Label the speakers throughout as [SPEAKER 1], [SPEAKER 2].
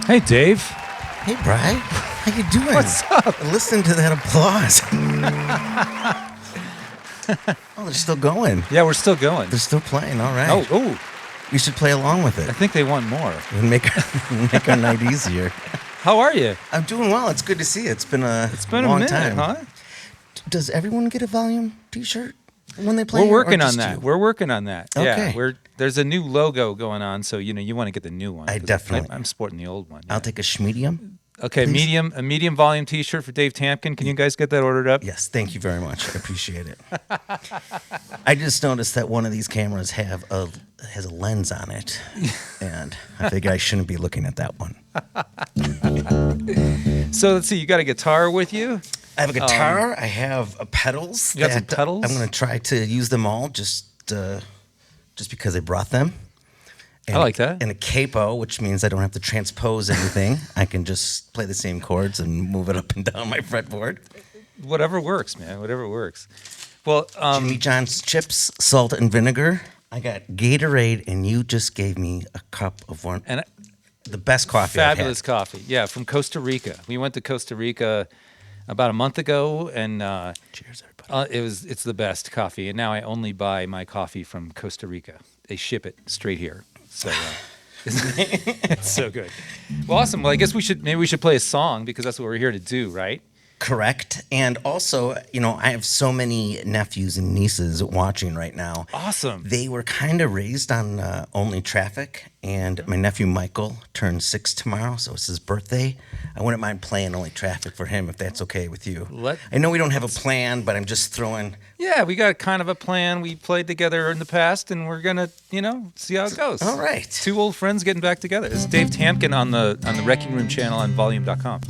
[SPEAKER 1] Hey, Dave.
[SPEAKER 2] Hey, Bri. How you doing?
[SPEAKER 1] What's up?
[SPEAKER 2] Listen to that applause. Oh, they're still going.
[SPEAKER 1] Yeah, we're still going.
[SPEAKER 2] They're still playing. All right.
[SPEAKER 1] Oh,
[SPEAKER 2] You should play along with
[SPEAKER 1] I
[SPEAKER 2] it.
[SPEAKER 1] think they want more.
[SPEAKER 2] And make our night easier.
[SPEAKER 1] How are you?
[SPEAKER 2] I'm doing well. It's good to see you. It's been a
[SPEAKER 1] a
[SPEAKER 2] long
[SPEAKER 1] minute,
[SPEAKER 2] time.
[SPEAKER 1] huh?
[SPEAKER 2] Does everyone get a volume T-shirt when they play?
[SPEAKER 1] We're
[SPEAKER 2] here, or
[SPEAKER 1] working on
[SPEAKER 2] just
[SPEAKER 1] that.
[SPEAKER 2] you?
[SPEAKER 1] We're working on that.
[SPEAKER 2] Okay.
[SPEAKER 1] Yeah, there's a new logo going on, so you want to get the new one.
[SPEAKER 2] I
[SPEAKER 1] 'cause
[SPEAKER 2] definitely-
[SPEAKER 1] I'm sporting the old one. Yeah.
[SPEAKER 2] I'll take a schmedium.
[SPEAKER 1] Okay,
[SPEAKER 2] please.
[SPEAKER 1] a medium volume T-shirt for Dave Tamkin. Can you guys get that ordered up?
[SPEAKER 2] Yes, thank you very much. I appreciate it. I just noticed that one of these cameras has a lens on it, and I think I shouldn't be looking at that one.
[SPEAKER 1] So let's see. You got a guitar with you?
[SPEAKER 2] I have a guitar. I have pedals.
[SPEAKER 1] You got some pedals?
[SPEAKER 2] I'm going to try to use them all just because I brought them. And,
[SPEAKER 1] I like that.
[SPEAKER 2] And a capo, which means I don't have to transpose anything. I can just play the same chords and move it up and down my fretboard.
[SPEAKER 1] Whatever works, man. Whatever works. Well,
[SPEAKER 2] Jimmy John's chips, salt and vinegar. I got Gatorade, and you just gave me a cup of one.
[SPEAKER 1] and
[SPEAKER 2] The best coffee I've had.
[SPEAKER 1] fabulous coffee. Yeah, from Costa Rica. We went to Costa Rica about a month ago, and
[SPEAKER 2] Cheers, everybody.
[SPEAKER 1] it's the best coffee. And now I only buy my coffee from Costa Rica. They ship it straight here. So it's so good. Well, awesome. Well, I guess maybe we should play a song because that's what we're here to do, right?
[SPEAKER 2] Correct. And also, I have so many nephews and nieces watching right now.
[SPEAKER 1] Awesome.
[SPEAKER 2] They were kind of raised on Only Traffic, and my nephew Michael turns 6 tomorrow, so it's his birthday. I wouldn't mind playing Only Traffic for him if that's okay with you. I know we don't have a plan, but I'm just throwing...
[SPEAKER 1] Yeah, we got kind of a plan. We played together in the past, and we're gonna, see how it goes.
[SPEAKER 2] All right.
[SPEAKER 1] Two old friends getting back together. This is Dave Tamkin on the Wreckingroom channel on volume.com.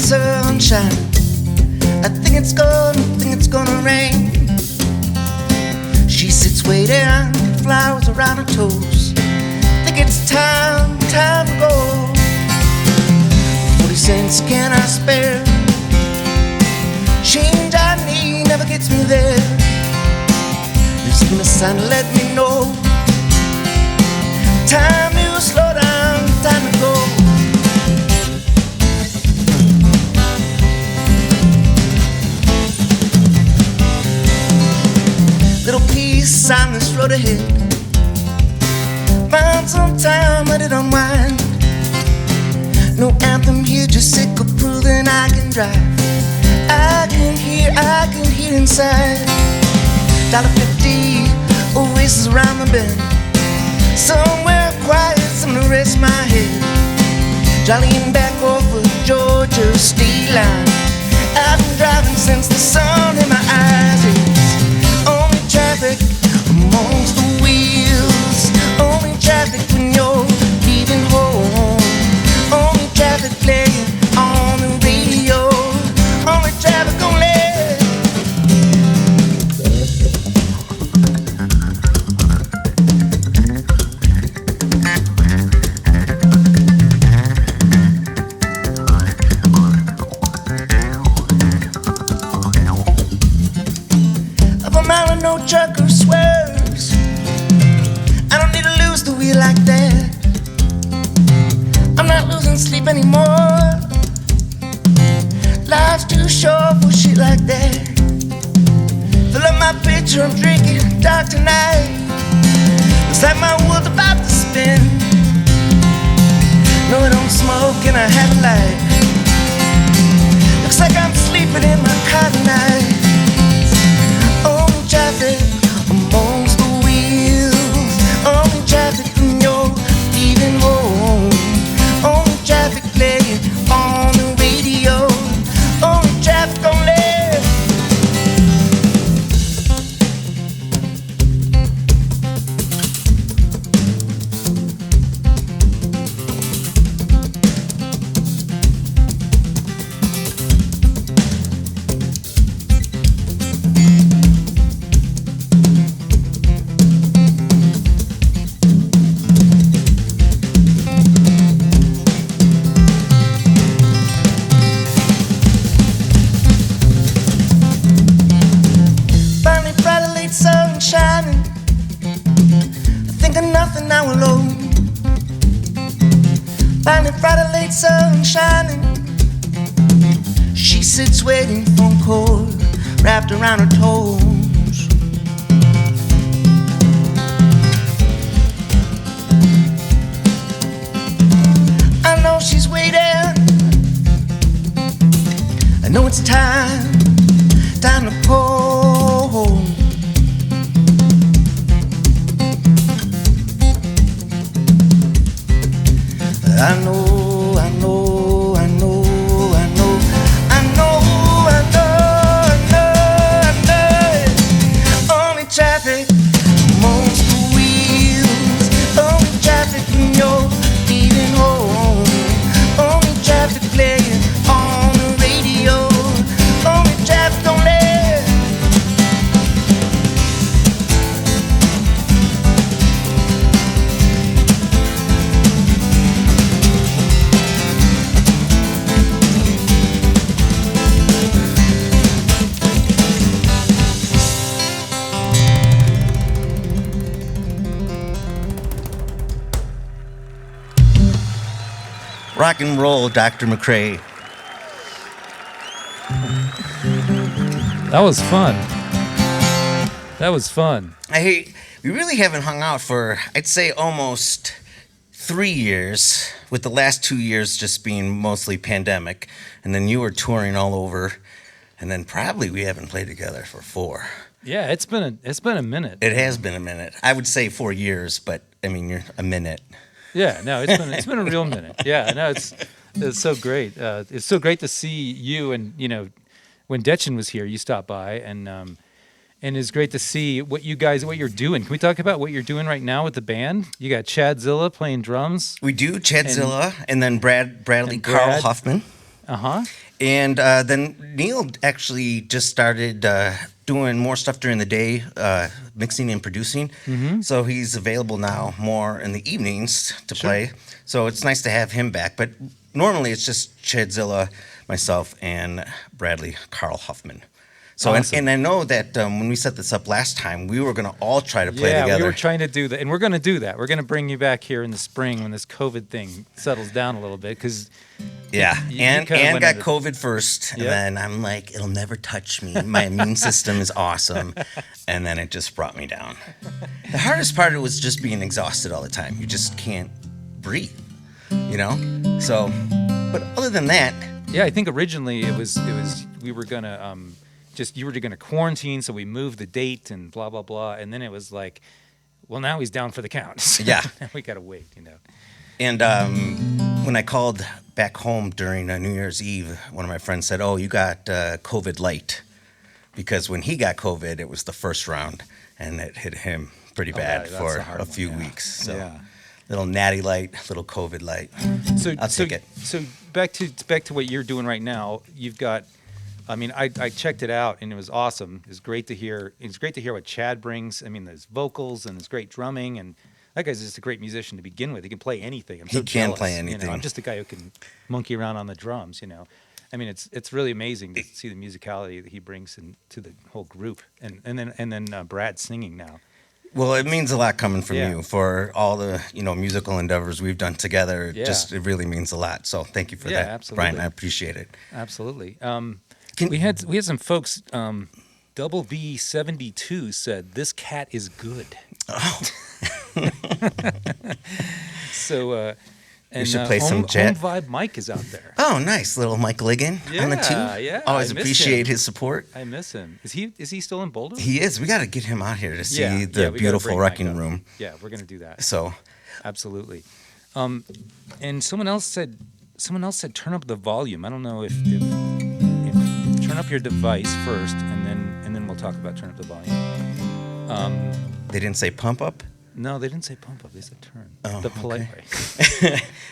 [SPEAKER 2] Sunshine. I think it's gonna rain. She sits waiting, flowers around her toes. Think it's time to go. 40 cents can I spare? Change I need never gets me there. There's even a sign to let me know. Time to slow down, time to go. Little piece on this road ahead. Found some time, let it unwind. No anthem here, just sick of proving I can drive. I can hear inside. $1.50, oasis around the bend. Somewhere quiet, something to rest my head. Jollying back over Georgia state line. I've been driving since the sun in my eyes is. Only traffic amongst the wheels. Only traffic when you're leaving home. Only traffic playing on the radio. Only traffic only. No trucker swerves. I don't need to lose the wheel like that. I'm not losing sleep anymore. Life's too short for shit like that. Fill up my pitcher, I'm drinking dark tonight. Looks like my world's about to spin. No, I don't smoke and I have a light. Looks like I'm sleeping in my car tonight. Only traffic amongst the wheels. Only traffic when you're leaving home. Only traffic playing on the radio. Only traffic only. bright sun shining. She sits waiting for a cord wrapped around her toes. I know she's waiting. I know it's time to pull. I know, I know, I know, I know, I know, I know, I know, I know. Only traffic amongst the wheels. Only traffic when you're leaving home. Only traffic playing on the radio. Only traffic only. Rock and roll, Dr. McRae.
[SPEAKER 1] That was fun. That was fun.
[SPEAKER 2] We really haven't hung out for, I'd say, almost 3 years, with the last 2 years just being mostly pandemic, and then you were touring all over, and then probably we haven't played together for 4.
[SPEAKER 1] Yeah, it's been a minute.
[SPEAKER 2] It has been a minute. I would say 4 years, but I mean, you're a minute.
[SPEAKER 1] Yeah, no, it's been a real minute. Yeah, no, it's so great. It's so great to see you, and when Detchen was here, you stopped by, and it's great to see what you're doing. Can we talk about what you're doing right now with the band? You got Chadzilla playing drums.
[SPEAKER 2] We do Chadzilla, and then Bradley Carl Hoffman.
[SPEAKER 1] Uh-huh.
[SPEAKER 2] And then Neil actually just started doing more stuff during the day, mixing and producing.
[SPEAKER 1] Mm-hmm.
[SPEAKER 2] So he's available now more in the evenings to play. So it's nice to have him back. But normally it's just Chadzilla, myself, and Bradley Carl Hoffman. So
[SPEAKER 1] awesome.
[SPEAKER 2] and I know that when we set this up last time, we were going to all try to play together.
[SPEAKER 1] Yeah, we were trying to do that, and we're going to do that. We're going to bring you back here in the spring when this COVID thing settles down a little bit, because
[SPEAKER 2] Ann got COVID first, and then I'm like, it'll never touch me. My immune system is awesome, and then it just brought me down. The hardest part was just being exhausted all the time. You just can't breathe, So, but other than that,
[SPEAKER 1] yeah, I think originally it was we were gonna you were gonna quarantine, so we moved the date and blah blah blah, and then it was like, well, now he's down for the count. So
[SPEAKER 2] yeah,
[SPEAKER 1] we gotta wait,
[SPEAKER 2] And when I called back home during New Year's Eve, one of my friends said, "Oh, you got COVID light," because when he got COVID, it was the first round, and it hit him pretty bad for a few weeks. So, little natty light, little COVID light. I'll take it.
[SPEAKER 1] So back to what you're doing right now. You've got. I mean, I checked it out, and it was awesome. It's great to hear. It's great to hear what Chad brings. I mean, there's vocals, and there's great drumming, and that guy's just a great musician to begin with. He can play anything.
[SPEAKER 2] He can play anything.
[SPEAKER 1] I'm just a guy who can monkey around on the drums. I mean, it's really amazing to see the musicality that he brings to the whole group, and then Brad singing now.
[SPEAKER 2] Well, it means a lot coming from you for all the musical endeavors we've done together. It really means a lot. So thank you for that,
[SPEAKER 1] absolutely.
[SPEAKER 2] Brian. I appreciate it.
[SPEAKER 1] Absolutely. We had some folks. Double V72 said this cat is good.
[SPEAKER 2] Oh.
[SPEAKER 1] So, and
[SPEAKER 2] we should play some
[SPEAKER 1] Home Vibe Mike is out there.
[SPEAKER 2] Oh, nice, little Mike Ligon on the tube.
[SPEAKER 1] Yeah,
[SPEAKER 2] always appreciate his support.
[SPEAKER 1] I miss him. Is he still in Boulder?
[SPEAKER 2] He is. We got to get him out here to see the beautiful Wreckingroom.
[SPEAKER 1] Yeah, we're gonna do that.
[SPEAKER 2] So,
[SPEAKER 1] absolutely. And someone else said turn up the volume. I don't know if turn up your device first, and then we'll talk about turn up the volume.
[SPEAKER 2] They didn't say pump up?
[SPEAKER 1] No, they didn't say pump up. They said turn.
[SPEAKER 2] Oh,
[SPEAKER 1] the polite way.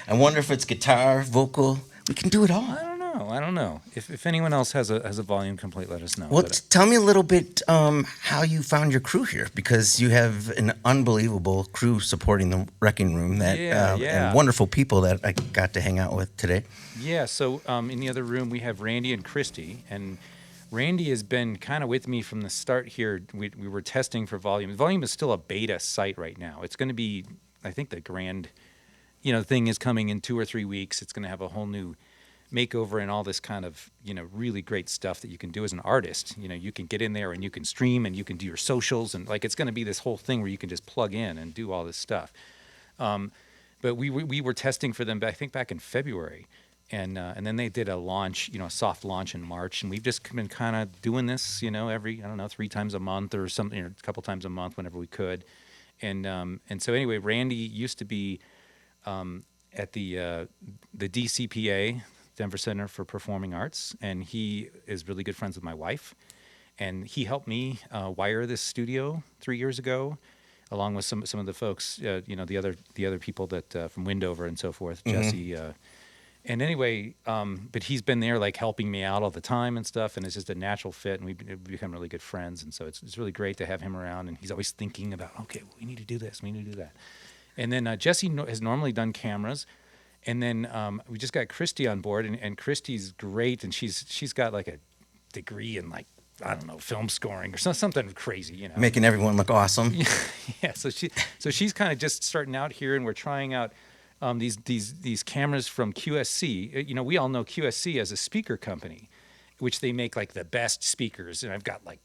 [SPEAKER 2] I wonder if it's guitar, vocal. We can do it all.
[SPEAKER 1] I don't know. If anyone else has a volume complaint, let us know.
[SPEAKER 2] Well, tell me a little bit how you found your crew here, because you have an unbelievable crew supporting the Wreckingroom and wonderful people that I got to hang out with today.
[SPEAKER 1] Yeah, so in the other room we have Randy and Christy, and Randy has been kind of with me from the start here. We were testing for volume. Volume is still a beta site right now. It's going to be, I think, the grand thing is coming in 2 or 3 weeks. It's going to have a whole new makeover and all this kind of, really great stuff that you can do as an artist. You can get in there and you can stream and you can do your socials, and like it's going to be this whole thing where you can just plug in and do all this stuff. But we were testing for them, I think, back in February, and then they did a launch, a soft launch in March, and we've just been kind of doing this, every 3 times a month or something, a couple times a month whenever we could, and so anyway, Randy used to be at the DCPA, Denver Center for Performing Arts, and he is really good friends with my wife, and he helped me wire this studio 3 years ago, along with some of the folks, the other people that from Windover and so forth, Jesse. And anyway, but he's been there like helping me out all the time and stuff, and it's just a natural fit, and we've become really good friends, and so it's really great to have him around, and he's always thinking about, okay, well, we need to do this, we need to do that. And then Jesse has normally done cameras. And then we just got Christy on board, and Christy's great, and she's got like a degree in like, I don't know, film scoring or something crazy,
[SPEAKER 3] Making everyone look awesome.
[SPEAKER 1] Yeah. So she's kind of just starting out here, and we're trying out these cameras from QSC. We all know QSC as a speaker company, which they make like the best speakers, and I've got like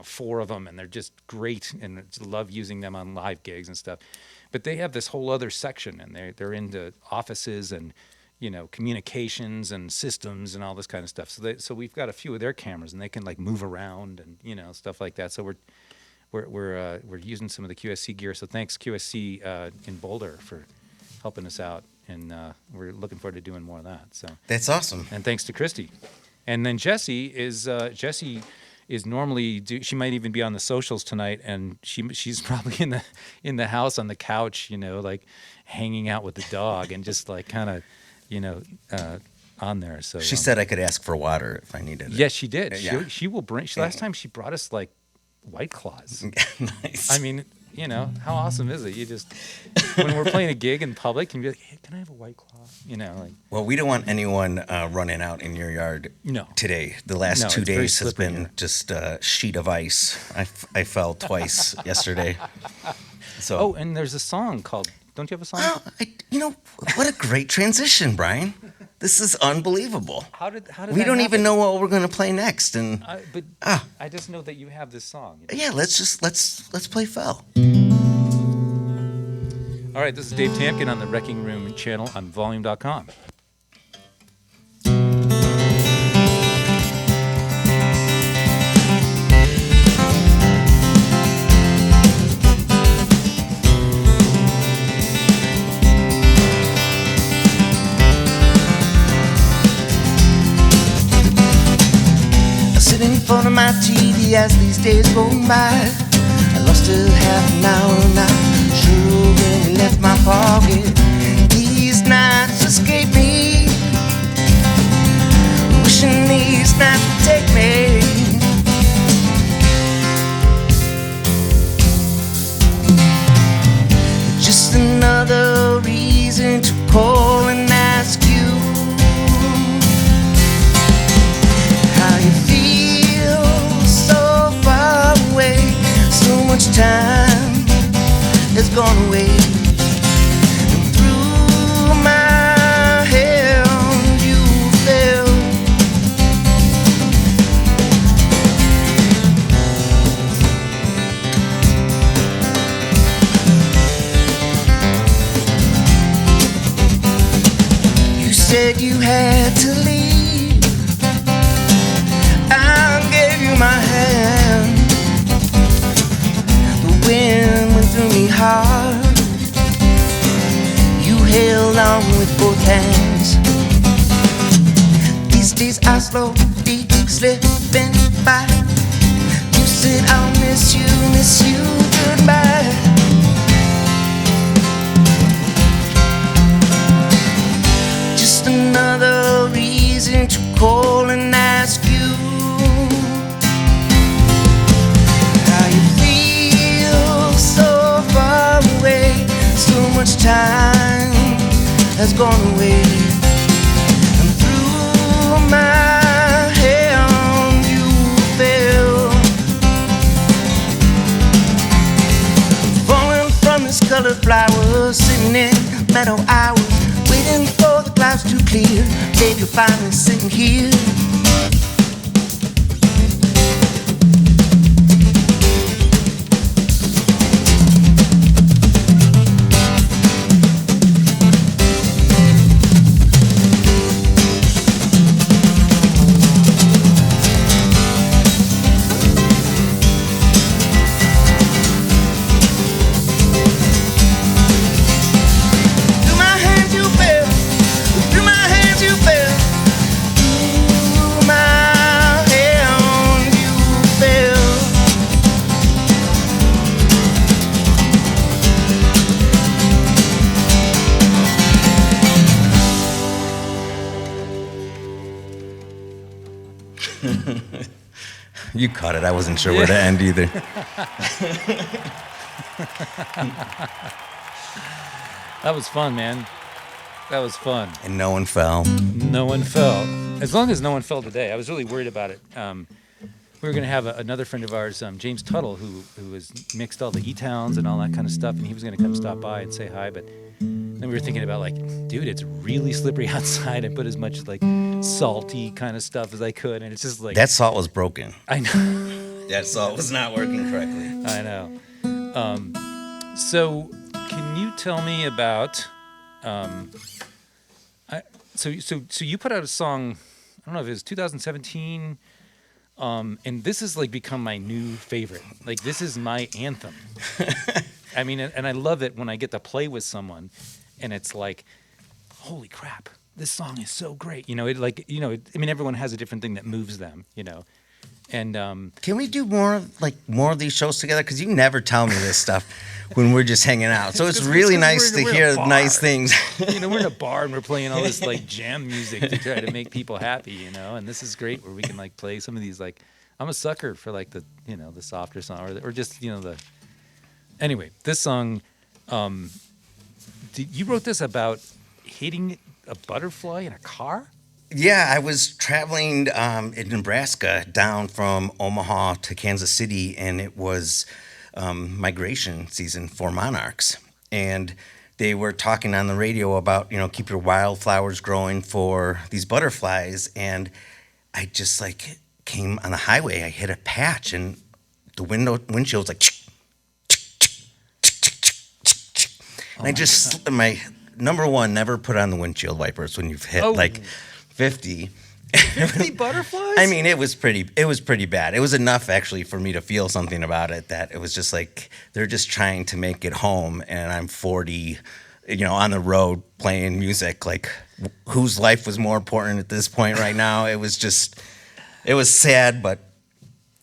[SPEAKER 1] 4 of them, and they're just great, and I love using them on live gigs and stuff. But they have this whole other section, and they're into offices and communications and systems and all this kind of stuff. So we've got a few of their cameras, and they can like move around and stuff like that. So we're using some of the QSC gear. So thanks QSC in Boulder for helping us out, and we're looking forward to doing more of that. So
[SPEAKER 3] that's awesome.
[SPEAKER 1] And thanks to Christy, and then Jessie is normally she might even be on the socials tonight, and she's probably in the house on the couch, like hanging out with the dog and just like kind of on there. So
[SPEAKER 3] she said I could ask for water if I needed it.
[SPEAKER 1] Yes, she did.
[SPEAKER 3] Yeah.
[SPEAKER 1] She will bring. Last time she brought us like White Claws.
[SPEAKER 3] Nice.
[SPEAKER 1] I mean, how awesome is it? You just when we're playing a gig in public, and be like, hey, can I have a White Claw? Like.
[SPEAKER 3] Well, we don't want anyone running out in your yard.
[SPEAKER 1] No.
[SPEAKER 3] Today. The last 2
[SPEAKER 1] it's very
[SPEAKER 3] days has
[SPEAKER 1] slippery
[SPEAKER 3] been
[SPEAKER 1] here.
[SPEAKER 3] just a sheet of ice. I fell twice yesterday. So.
[SPEAKER 1] And there's a song called. Don't you have a song?
[SPEAKER 3] Oh, what a great transition, Brian. This is unbelievable.
[SPEAKER 1] How did
[SPEAKER 3] we
[SPEAKER 1] that
[SPEAKER 3] don't even
[SPEAKER 1] happen?
[SPEAKER 3] know what we're going to play next, and
[SPEAKER 1] I just know that you have this song.
[SPEAKER 3] yeah, let's play Fell.
[SPEAKER 1] All right, this is Dave Tamkin on the Wreckingroom channel on volume.com.
[SPEAKER 2] Sitting in front of my TV as these days go by. I lost a half an hour now. Sure when you left my pocket. These nights escape me. Wishing these nights would take me. Just another reason to call and ask you how you feel so far away. So much time has gone away, and through my hand you fell. You said you had to leave. I gave you my hand. The wind went through me hard. You held on with both hands. These days are slowly slipping by. You said I'll miss you, goodbye. Just another reason to call and ask you how you feel so far away. So much time has gone away, and through my hand you fell. Falling from this colored flower, sitting in meadow hours, waiting for the clouds to clear. Babe, you're finally sitting here.
[SPEAKER 3] You caught it. I wasn't sure where to end either.
[SPEAKER 1] That was fun, man. That was fun.
[SPEAKER 3] And no one fell.
[SPEAKER 1] No one fell. As long as no one fell today. I was really worried about it. We were going to have another friend of ours, James Tuttle, who has mixed all the E-Towns and all that kind of stuff, and he was going to come stop by and say hi, but then we were thinking about, like, dude, it's really slippery outside. I put as much, like, salty kind of stuff as I could, and it's just like...
[SPEAKER 3] That salt was broken.
[SPEAKER 1] I know.
[SPEAKER 3] That salt was not working correctly.
[SPEAKER 1] I know. So, can you tell me about... So you put out a song, I don't know if it was 2017... and this has like become my new favorite. Like, this is my anthem. I mean, and I love it when I get to play with someone, and it's like, holy crap, this song is so great. You know, I mean, everyone has a different thing that moves them. You know, and
[SPEAKER 3] can we do more of these shows together? Because you never tell me this stuff when we're just hanging out. So it's really nice to hear nice things.
[SPEAKER 1] You know, we're in a bar and we're playing all this like jam music to try to make people happy. You know, and this is great where we can like play some of these like. I'm a sucker for like the the softer song or just the. Anyway, this song, you wrote this about hitting a butterfly in a car?
[SPEAKER 3] Yeah, I was traveling in Nebraska down from Omaha to Kansas City, and it was migration season for monarchs. And they were talking on the radio about, keep your wildflowers growing for these butterflies. And I just came on the highway. I hit a patch, and the windshield was like, and I just, my number one, never put on the windshield wipers when you've hit 50.
[SPEAKER 1] 50 butterflies?
[SPEAKER 3] I mean, it was pretty bad. It was enough actually for me to feel something about it, that it was just like they're just trying to make it home, and I'm 40, on the road playing music. Like, whose life was more important at this point right now? It was sad, but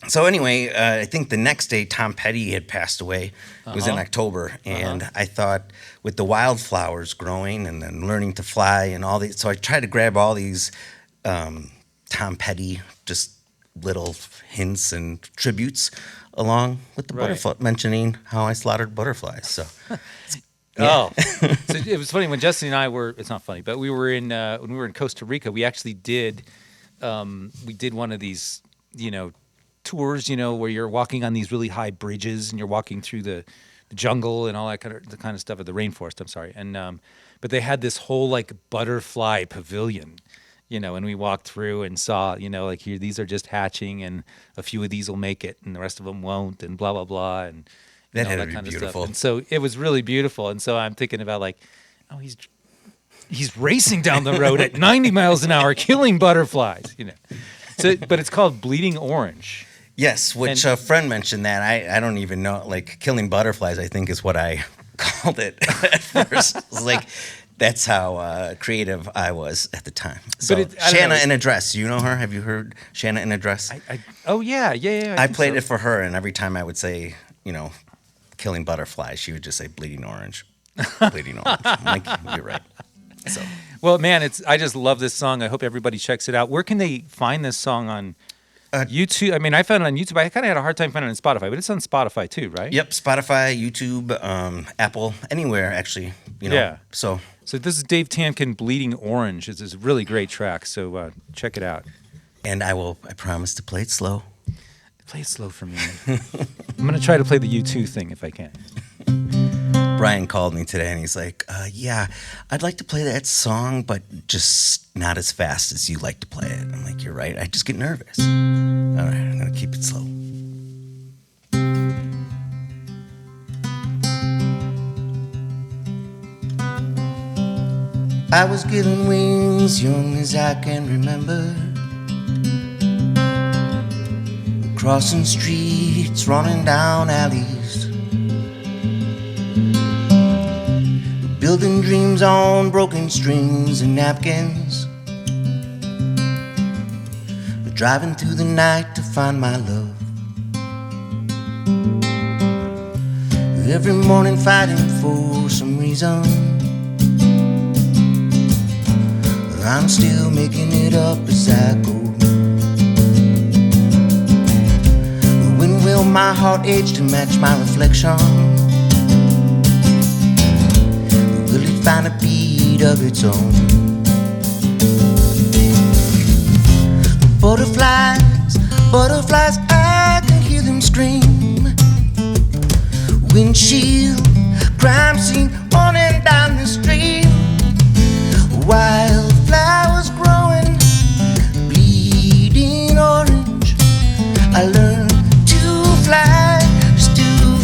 [SPEAKER 3] so anyway, I think the next day Tom Petty had passed away. It was in October, and I thought with the wildflowers growing and then learning to fly and all these, so I tried to grab all these Tom Petty just little hints and tributes along with the butterfly, mentioning how I slaughtered butterflies. So,
[SPEAKER 1] so it was funny when Jesse and I were. It's not funny, but we were in when we were in Costa Rica. We actually did one of these tours, where you're walking on these really high bridges and you're walking through the jungle and all that kind of stuff, or the rainforest. I'm sorry, and but they had this whole butterfly pavilion. And we walked through and saw, here, these are just hatching, and a few of these will make it, and the rest of them won't, and blah, blah, blah, and
[SPEAKER 3] that
[SPEAKER 1] all that kind of stuff. And so it was really beautiful. And so I'm thinking about he's racing down the road at 90 miles an hour, killing butterflies, So, but it's called Bleeding Orange.
[SPEAKER 3] Yes, which a friend mentioned that. I don't even know, killing butterflies, I think is what I called it at first. It was that's how creative I was at the time. So Shanna in a Dress, you know her? Have you heard Shanna in a Dress?
[SPEAKER 1] Yeah.
[SPEAKER 3] I played it for her, and every time I would say, killing butterflies, she would just say bleeding orange. Bleeding orange. I'm like, you're right. So.
[SPEAKER 1] Well, man, I just love this song. I hope everybody checks it out. Where can they find this song on YouTube? I mean, I found it on YouTube. I kind of had a hard time finding it on Spotify, but it's on Spotify too, right?
[SPEAKER 3] Yep, Spotify, YouTube, Apple, anywhere actually.
[SPEAKER 1] Yeah.
[SPEAKER 3] So
[SPEAKER 1] this is Dave Tamkin, Bleeding Orange. It's a really great track, so check it out.
[SPEAKER 3] And I promise to play it slow.
[SPEAKER 1] Play it slow for me. I'm going to try to play the U2 thing if I can.
[SPEAKER 3] Brian called me today and he's like, yeah, I'd like to play that song, but just not as fast as you like to play it. I'm like, you're right. I just get nervous. All right, I'm going to keep it slow. I was given wings young as I can remember, crossing streets, running down alleys, building dreams on broken strings and napkins, driving through the night to find my love. Every morning fighting for some reason, I'm still making it up as I go. When will my heart age to match my reflection? Will it find a beat of its own? Butterflies, butterflies, I can hear them scream. Windshield, crime scene, running down the street. Wildflowers growing, bleeding orange. I learned to fly just to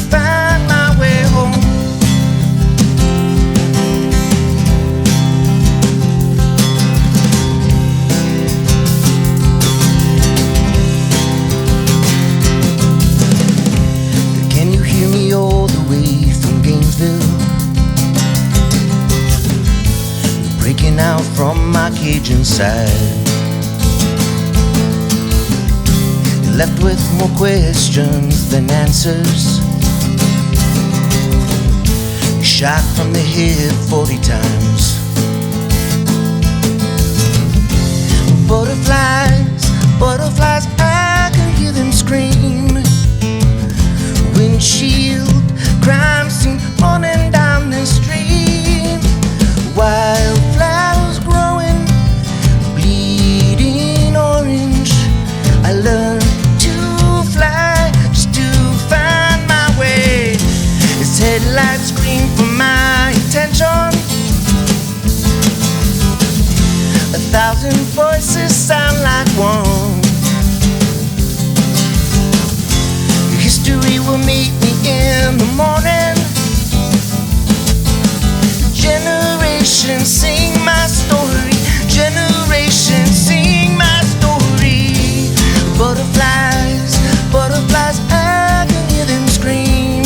[SPEAKER 3] find my way home. Can you hear me all the way from Gainesville? Breaking out from my cage inside, left with more questions than answers. Shot from the hip 40 times. Butterflies, butterflies, I can hear them scream. Windshield, crime scene, running down the street. Wildflowers growing, bleeding orange. I learned to fly just to find my way. Its headlights scream for my attention. 1,000 voices sound like one. History will meet me in the morning. Generations sing my story. Generations sing my story. Butterflies, butterflies, I can hear them scream.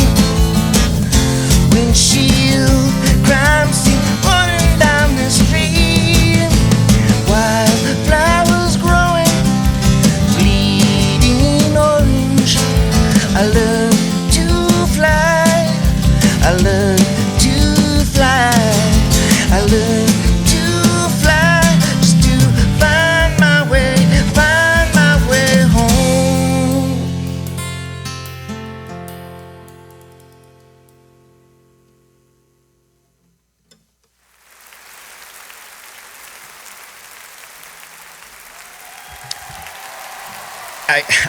[SPEAKER 3] Windshield, crime scene, running down the street. Wildflowers growing, bleeding orange. I learned to fly. I learned to fly. I learned to fly just to find my way home.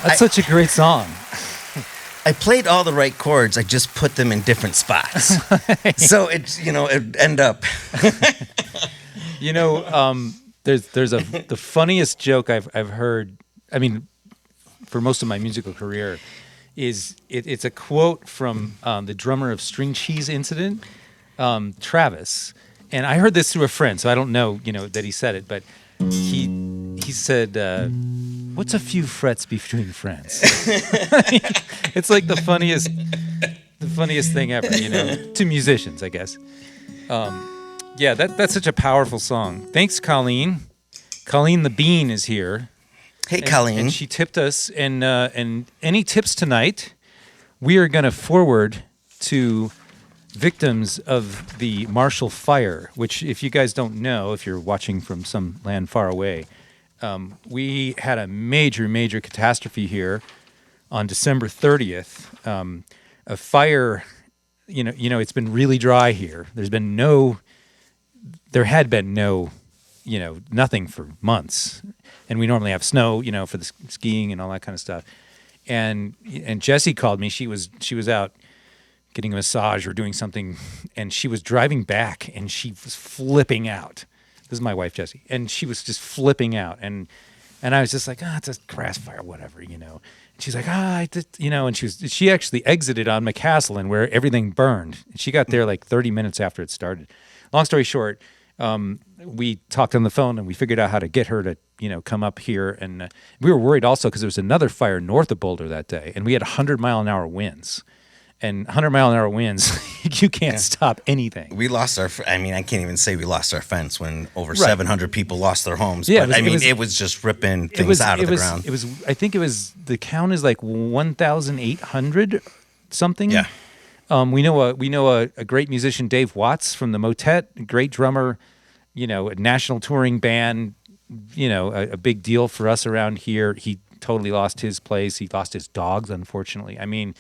[SPEAKER 1] That's such a great song.
[SPEAKER 3] I played all the right chords. I just put them in different spots. So it's, it end up.
[SPEAKER 1] There's the funniest joke I've heard. I mean, for most of my musical career, is it's a quote from the drummer of String Cheese Incident, Travis. And I heard this through a friend, so I don't know, that he said it, but he said, "What's a few frets between friends?" It's like the funniest thing ever, to musicians, I guess. Yeah, that's such a powerful song. Thanks, Colleen. Colleen the Bean is here.
[SPEAKER 3] Hey, Colleen.
[SPEAKER 1] And she tipped us. And any tips tonight, we are going to forward to victims of the Marshall Fire, which, if you guys don't know, if you're watching from some land far away, we had a major, major catastrophe here on December 30th. A fire, it's been really dry here. There had been no, nothing for months. And we normally have snow, for the skiing and all that kind of stuff. And Jessie called me. She was out getting a massage or doing something, and she was driving back, and she was flipping out. This is my wife, Jessie, and she was just flipping out, and I was just like, it's a grass fire, whatever, you know. And she's like, you know, and she actually exited on McCaslin where everything burned. And she got there like 30 minutes after it started. Long story short, we talked on the phone and we figured out how to get her to, you know, come up here. And we were worried also because there was another fire north of Boulder that day, and we had 100-mile-an-hour winds. And 100-mile-an-hour winds, you can't stop anything.
[SPEAKER 3] We lost our. I mean, I can't even say we lost our fence when over 700 people lost their homes.
[SPEAKER 1] Yeah,
[SPEAKER 3] but it was just ripping things out of the ground.
[SPEAKER 1] It was. I think it was. The count is like 1,800 something.
[SPEAKER 3] Yeah.
[SPEAKER 1] We know a great musician, Dave Watts from the Motet, a great drummer. You know, a national touring band. You know, a big deal for us around here. He totally lost his place. He lost his dogs, unfortunately. I mean.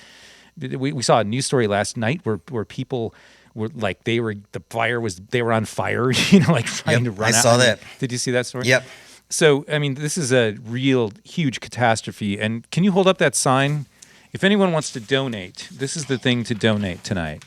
[SPEAKER 1] We saw a news story last night where people were like they were on fire, you know, like trying to run out.
[SPEAKER 3] I saw that.
[SPEAKER 1] Did you see that story?
[SPEAKER 3] Yep.
[SPEAKER 1] So, I mean, this is a real huge catastrophe. And can you hold up that sign? If anyone wants to donate, this is the thing to donate tonight.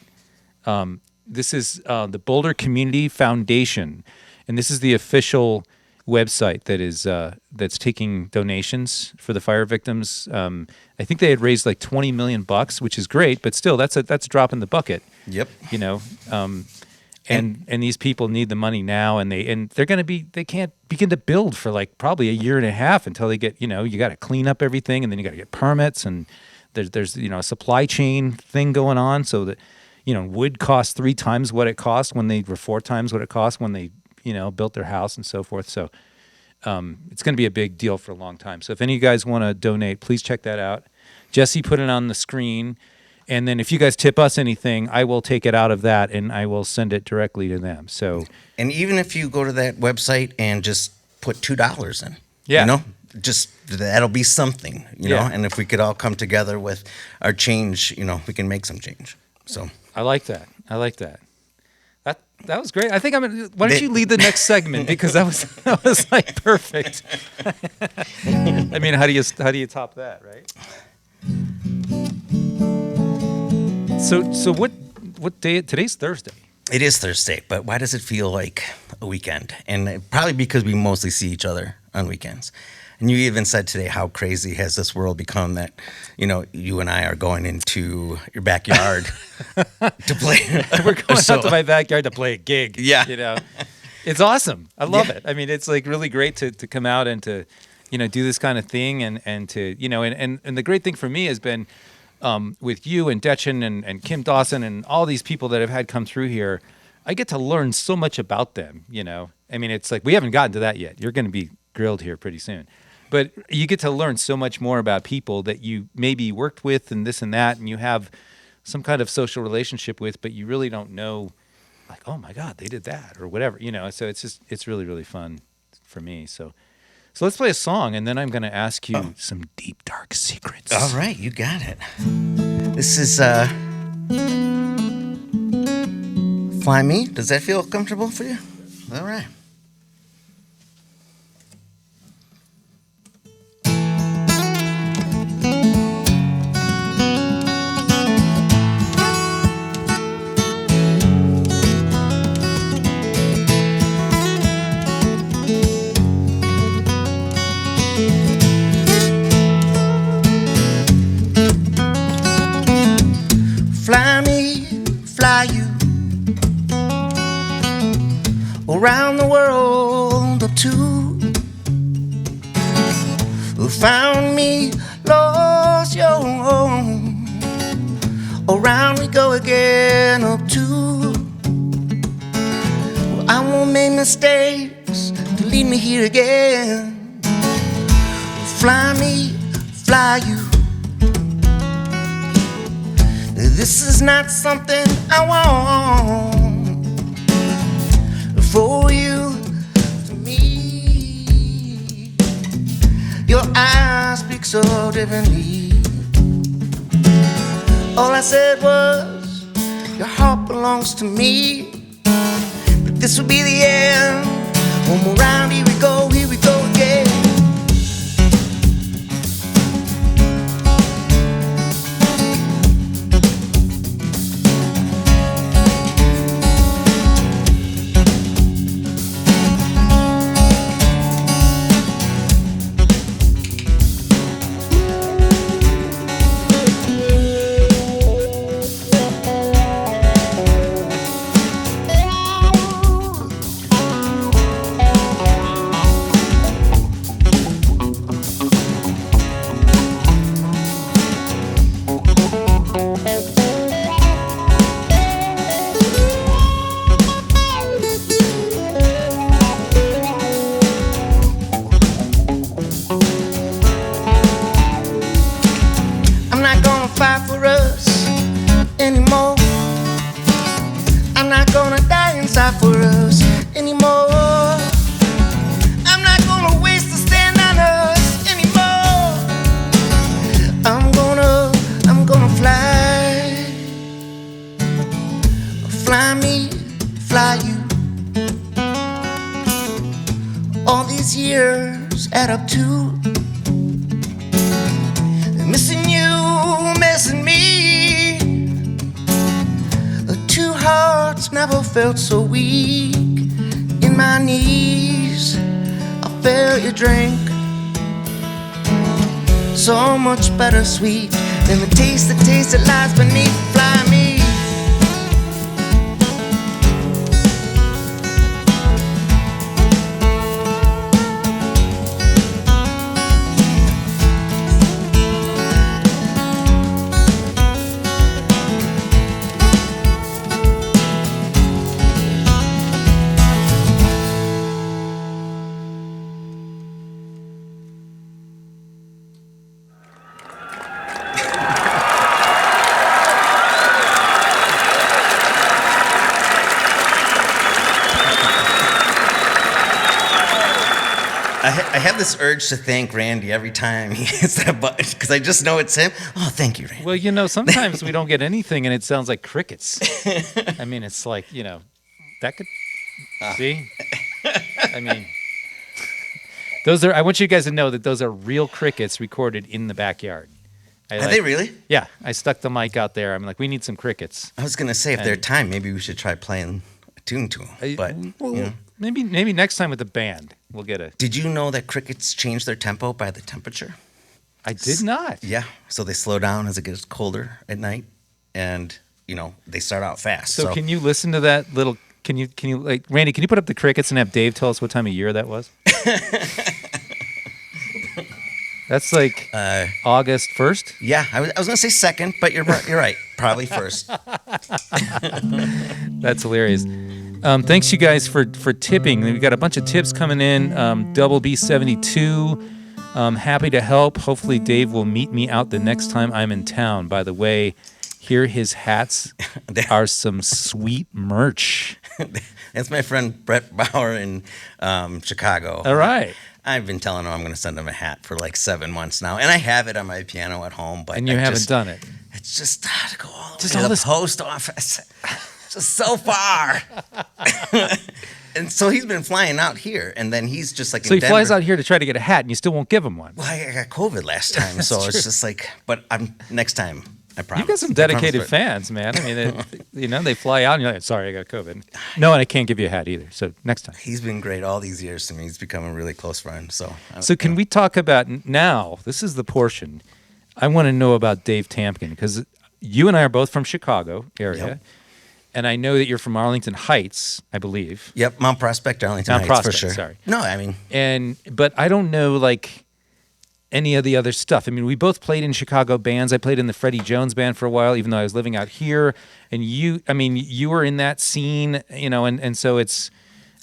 [SPEAKER 1] This is the Boulder Community Foundation, and this is the official website that is that's taking donations for the fire victims. I think they had raised like $20 million, which is great, but still, that's a drop in the bucket.
[SPEAKER 3] Yep.
[SPEAKER 1] You know, and these people need the money now, and they're going to they can't begin to build for like probably a year and a half until they get, you know, you got to clean up everything, and then you got to get permits, and there's you know a supply chain thing going on, so that, you know, wood costs 3 times what it cost when they were 4 times what it cost when they, you know, built their house and so forth. So it's going to be a big deal for a long time. So if any of you guys want to donate, please check that out. Jesse put it on the screen. And then if you guys tip us anything, I will take it out of that and I will send it directly to them. So,
[SPEAKER 3] and even if you go to that website and just put $2 in,
[SPEAKER 1] yeah,
[SPEAKER 3] you know, just that'll be something, you know. And if we could all come together with our change, you know, we can make some change. So
[SPEAKER 1] I like that. That was great. I think why don't you lead the next segment, because that was like perfect. I mean, how do you top that, right? So what day? Today's Thursday.
[SPEAKER 3] It is Thursday, but why does it feel like a weekend? And probably because we mostly see each other on weekends. And you even said today, how crazy has this world become that, you know, you and I are going into your backyard to play.
[SPEAKER 1] We're going out to my backyard to play a gig.
[SPEAKER 3] Yeah.
[SPEAKER 1] You know, it's awesome. I love it. I mean, it's like really great to come out and to, you know, do this kind of thing and to, you know, and the great thing for me has been with you and Detchen and Kim Dawson and all these people that I've had come through here, I get to learn so much about them, you know. I mean, it's like we haven't gotten to that yet. You're going to be grilled here pretty soon. But you get to learn so much more about people that you maybe worked with and this and that, and you have some kind of social relationship with, but you really don't know, like, oh my God, they did that or whatever, you know. So it's really, really fun for me. So let's play a song, and then I'm going to ask you some deep, dark secrets.
[SPEAKER 3] All right, you got it. This is Fly Me. Does that feel comfortable for you? All right.
[SPEAKER 2] Fly me, fly you around the world up to. Found me, lost your home. Around we go again up to. I won't make mistakes to lead me here again. Fly me, fly you. This is not something I want for you to me. Your eyes speak so differently. All I said was your heart belongs to me. But this will be the end. One more round, here we go again. add up to missing you, missing me. The two hearts never felt so weak. In my knees, I felt your drink. So much better sweet than the taste that lies beneath. Fly me. I have this urge to thank Randy every time he hits that button because I just know it's him. Oh, thank you, Randy.
[SPEAKER 1] Well, you know, sometimes we don't get anything and it sounds like crickets. I mean, it's like, you know, that could see. I mean, those are. I want you guys to know that those are real crickets recorded in the backyard.
[SPEAKER 3] Are they really?
[SPEAKER 1] Yeah, I stuck the mic out there. I'm like, we need some crickets.
[SPEAKER 3] I was gonna say if they're time, maybe we should try playing a tune to them. But
[SPEAKER 1] well,
[SPEAKER 3] you know.
[SPEAKER 1] maybe next time with the band we'll get a.
[SPEAKER 3] Did you know that crickets change their tempo by the temperature?
[SPEAKER 1] I did not.
[SPEAKER 3] Yeah, so they slow down as it gets colder at night, and you know they start out fast.
[SPEAKER 1] So can you listen to that little? Can you like Randy? Can you put up the crickets and have Dave tell us what time of year that was? That's like August 1st.
[SPEAKER 3] Yeah, I was gonna say second, but you're right. Probably first.
[SPEAKER 1] That's hilarious. Thanks you guys for tipping. We got a bunch of tips coming in. Double B72. Happy to help. Hopefully Dave will meet me out the next time I'm in town. By the way, here his hats are some sweet merch.
[SPEAKER 3] That's my friend Brett Bauer in Chicago.
[SPEAKER 1] All right.
[SPEAKER 3] I've been telling him I'm going to send him a hat for like 7 months now, and I have it on my piano at home. But
[SPEAKER 1] and you haven't done it.
[SPEAKER 3] It's just to go all the
[SPEAKER 1] Just
[SPEAKER 3] way
[SPEAKER 1] all
[SPEAKER 3] to the
[SPEAKER 1] this
[SPEAKER 3] post office, just so far. And so he's been flying out here, and then he's just like.
[SPEAKER 1] So
[SPEAKER 3] in
[SPEAKER 1] he flies
[SPEAKER 3] Denver.
[SPEAKER 1] out here to try to get a hat, and you still won't give him one.
[SPEAKER 3] Well, I got COVID last time, so it's just like. But next time. I promise.
[SPEAKER 1] You got some dedicated fans, man. I mean, they fly out and you're like, sorry, I got COVID. No, and I can't give you a hat either. So next time.
[SPEAKER 3] He's been great all these years to me. He's become a really close friend. So
[SPEAKER 1] can we talk about now? This is the portion. I want to know about Dave Tamkin because you and I are both from Chicago area.
[SPEAKER 3] Yep.
[SPEAKER 1] And I know that you're from Arlington Heights, I believe.
[SPEAKER 3] Yep, Mount Prospect, Arlington
[SPEAKER 1] Mount
[SPEAKER 3] Heights,
[SPEAKER 1] Prospect,
[SPEAKER 3] for sure.
[SPEAKER 1] sorry.
[SPEAKER 3] No, I mean.
[SPEAKER 1] But I don't know, like, any of the other stuff. I mean, we both played in Chicago bands. I played in the Freddie Jones band for a while, even though I was living out here. And you were in that scene, you know, and so it's.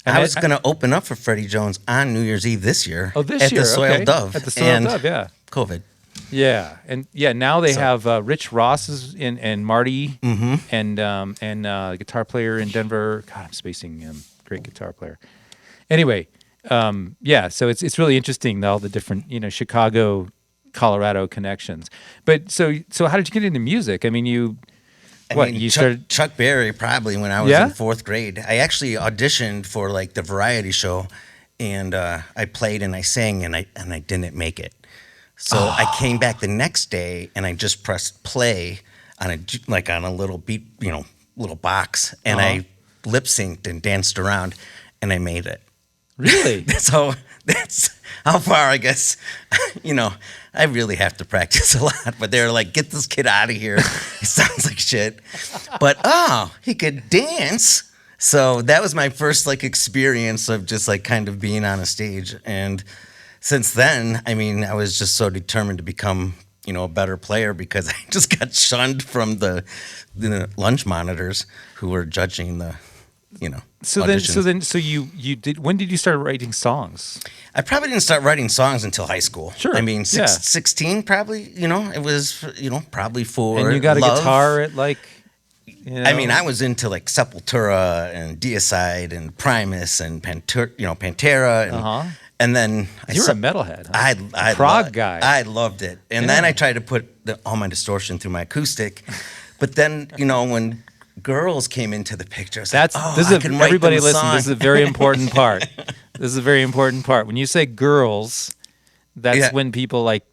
[SPEAKER 1] And
[SPEAKER 3] I was going to open up for Freddie Jones on New Year's Eve this year.
[SPEAKER 1] Oh, this
[SPEAKER 3] at
[SPEAKER 1] year,
[SPEAKER 3] the Soiled
[SPEAKER 1] okay.
[SPEAKER 3] Dove.
[SPEAKER 1] At the Soiled Dove, yeah.
[SPEAKER 3] COVID.
[SPEAKER 1] Yeah, and now they have Rich Ross and Marty and guitar player in Denver. God, I'm spacing great guitar player. Anyway. So it's really interesting all the different Chicago, Colorado connections. But so how did you get into music? I mean, you started
[SPEAKER 3] Chuck Berry probably when I was
[SPEAKER 1] Yeah?
[SPEAKER 3] in 4th grade. I actually auditioned for like the variety show, and I played and I sang and I didn't make it. So I came back the next day and I just pressed play on a little beat, little box, and I lip synced and danced around, and I made it.
[SPEAKER 1] Really?
[SPEAKER 3] So that's how far, I guess, I really have to practice a lot. But they're like, get this kid out of here. He sounds like shit. But, he could dance. So that was my first, experience of just, kind of being on a stage. And since then, I mean, I was just so determined to become, a better player because I just got shunned from the lunch monitors who were judging the auditions.
[SPEAKER 1] So you did. When did you start writing songs?
[SPEAKER 3] I probably didn't start writing songs until high school.
[SPEAKER 1] Sure.
[SPEAKER 3] I mean,
[SPEAKER 1] Yeah.
[SPEAKER 3] 16 probably. It was probably for.
[SPEAKER 1] And you got a
[SPEAKER 3] love.
[SPEAKER 1] guitar at
[SPEAKER 3] I mean, I was into Sepultura and Deicide and Primus and Pantera and then
[SPEAKER 1] You're a metalhead. Huh?
[SPEAKER 3] I
[SPEAKER 1] prog guy.
[SPEAKER 3] I loved it, and then I tried to put all my distortion through my acoustic, but then when girls came into the picture, I was
[SPEAKER 1] everybody listen. This is a very important part. This is a very important part. When you say girls, That's
[SPEAKER 3] Yeah.
[SPEAKER 1] when people like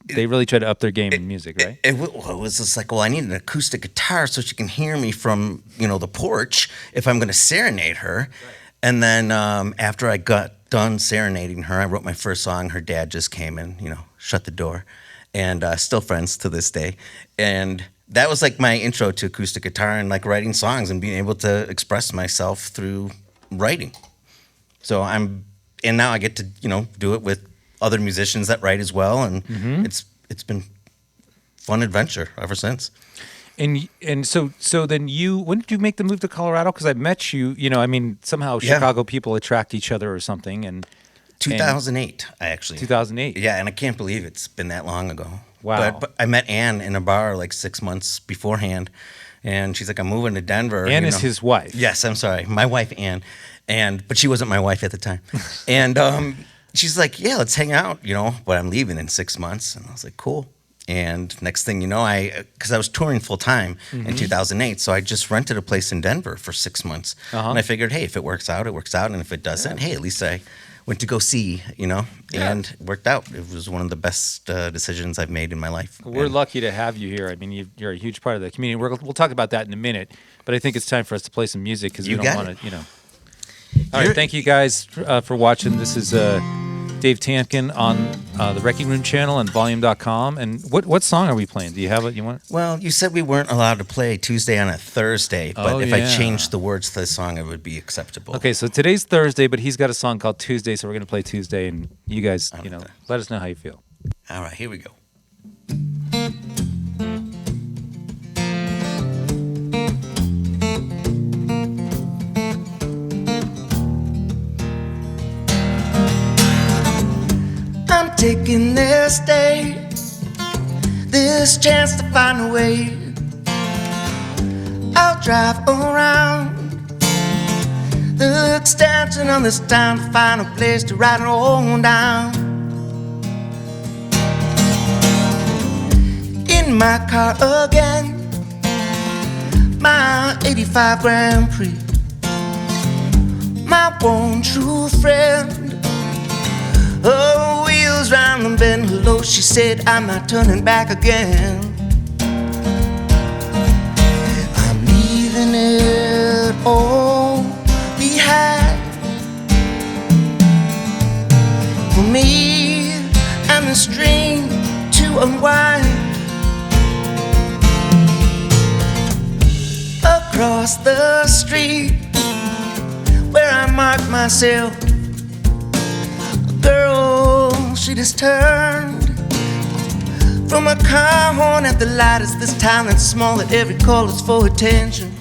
[SPEAKER 1] they really try to up their game in music, right?
[SPEAKER 3] It was just like, well, I need an acoustic guitar so she can hear me from, the porch if I'm going to serenade her. Right. And then after I got done serenading her, I wrote my first song. Her dad just came in, shut the door, and still friends to this day. And that was like my intro to acoustic guitar and like writing songs and being able to express myself through writing. So and now I get to, do it with other musicians that write as well, and it's been fun adventure ever since.
[SPEAKER 1] And so then when did you make the move to Colorado? Because I met you, somehow Chicago people attract each other or something. And
[SPEAKER 3] 2008, I actually.
[SPEAKER 1] 2008.
[SPEAKER 3] Yeah, and I can't believe it's been that long ago.
[SPEAKER 1] Wow.
[SPEAKER 3] But I met Ann in a bar like 6 months beforehand, and she's like, I'm moving to Denver.
[SPEAKER 1] Ann is his wife.
[SPEAKER 3] Yes, I'm sorry, my wife Ann, but she wasn't my wife at the time, and she's like, yeah, let's hang out, but I'm leaving in 6 months. And I was like, cool. And next thing you know, because I was touring full time in 2008, so I just rented a place in Denver for 6 months. And I figured, hey, if it works out, it works out. And if it doesn't, hey, at least I went to go see, and it worked out. It was one of the best decisions I've made in my life.
[SPEAKER 1] We're lucky to have you here. I mean, you're a huge part of the community. We'll talk about that in a minute, but I think it's time for us to play some music because we don't want to, All right, thank you guys for watching. This is Dave Tamkin on the Wreckingroom channel and volume.com. And what song are we playing? Do you have it? You want?
[SPEAKER 3] Well, you said we weren't allowed to play Tuesday on a Thursday, but if I changed the words to the song, it would be acceptable.
[SPEAKER 1] Okay, so today's Thursday, but he's got a song called Tuesday, so we're going to play Tuesday, and you guys, let us know how you feel.
[SPEAKER 3] All right, here we go.
[SPEAKER 2] I'm taking this day, this chance to find a way. I'll drive around the extension of this town to find a place to write it all down. In my car again, my 85 Grand Prix, my one true friend. Oh, wheels round the bend low, she said, I'm not turning back again. I'm leaving it all behind for me and the string to unwind. Across the street where I marked myself, girl, she just turned from a car horn at the light. It's this town that's small that every call is for attention.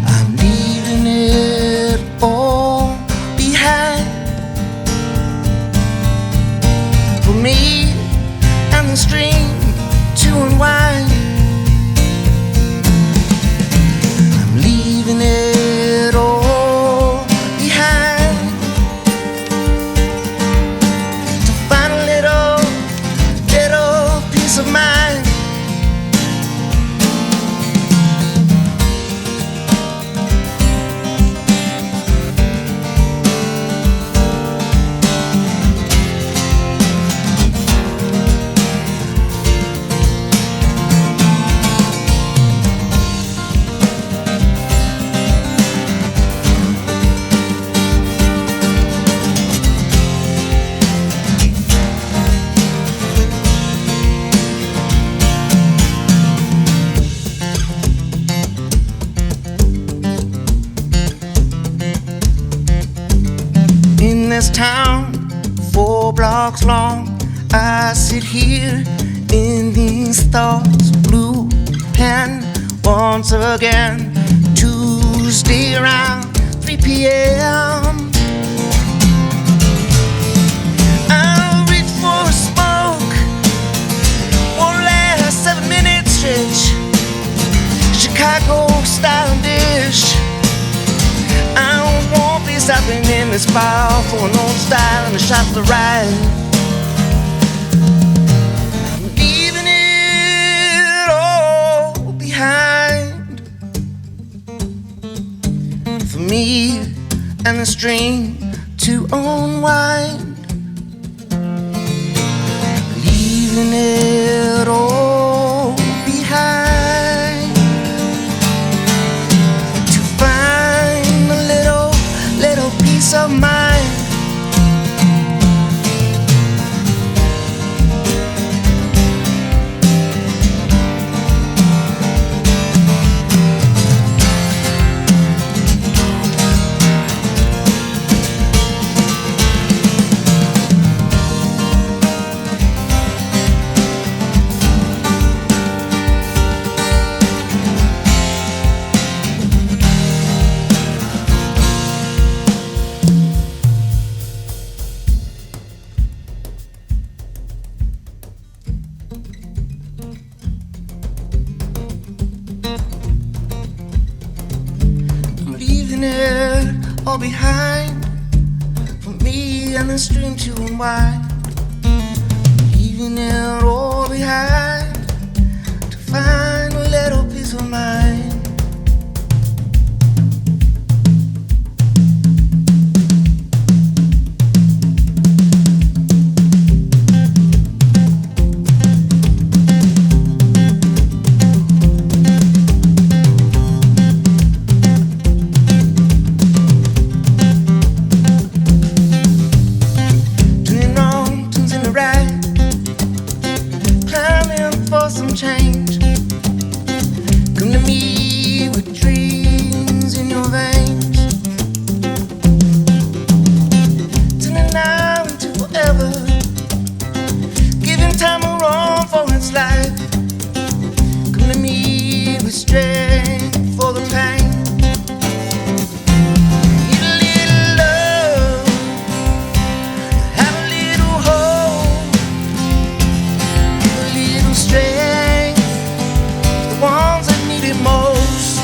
[SPEAKER 2] I'm leaving it all behind for me and the string to unwind. I'm leaving it all behind of mine. In this town, 4 blocks long, I sit here in these thoughts. Blue pen once again. Tuesday around 3 p.m. I'll reach for a smoke, won't last 7 minutes stretch. Chicago style dish. I won't be stopping in this bar for an old style and a shot of the ride. I'm leaving it all behind for me and the string to unwind. leaving it all behind to find a little peace of mind. It all behind for me and the stream to unwind. Leaving it all behind to find a little peace of mind. Change. Come to me with dreams in your veins. Turning now into forever. Giving time a wrong for its life. Come to me with strength for the pain. Need a little love. Have a little hope. Give a little strength. Ones that need it most.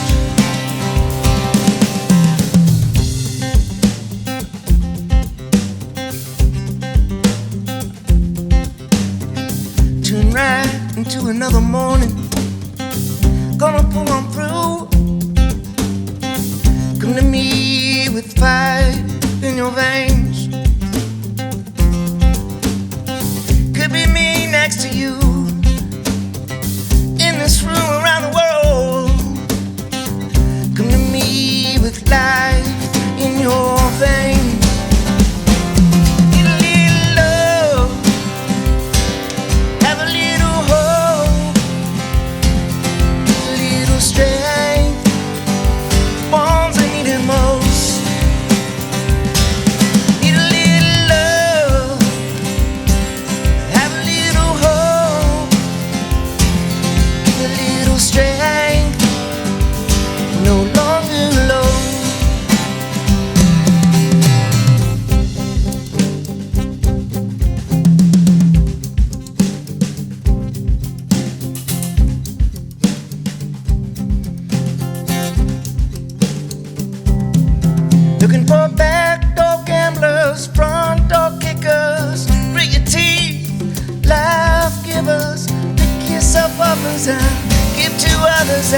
[SPEAKER 2] Turn right into another morning. Gonna pull on through. Come to me with fire in your veins. Could be me next to you. In this room around the world, come to me with life in your veins. Need a little love, have a little hope, a little strength, ones that need it most. Need a little love, have a little hope, a little strength, no longer alone. Looking for backdoor gamblers, front door kickers, grit your teeth, life givers. Pick yourself up as I give to others. I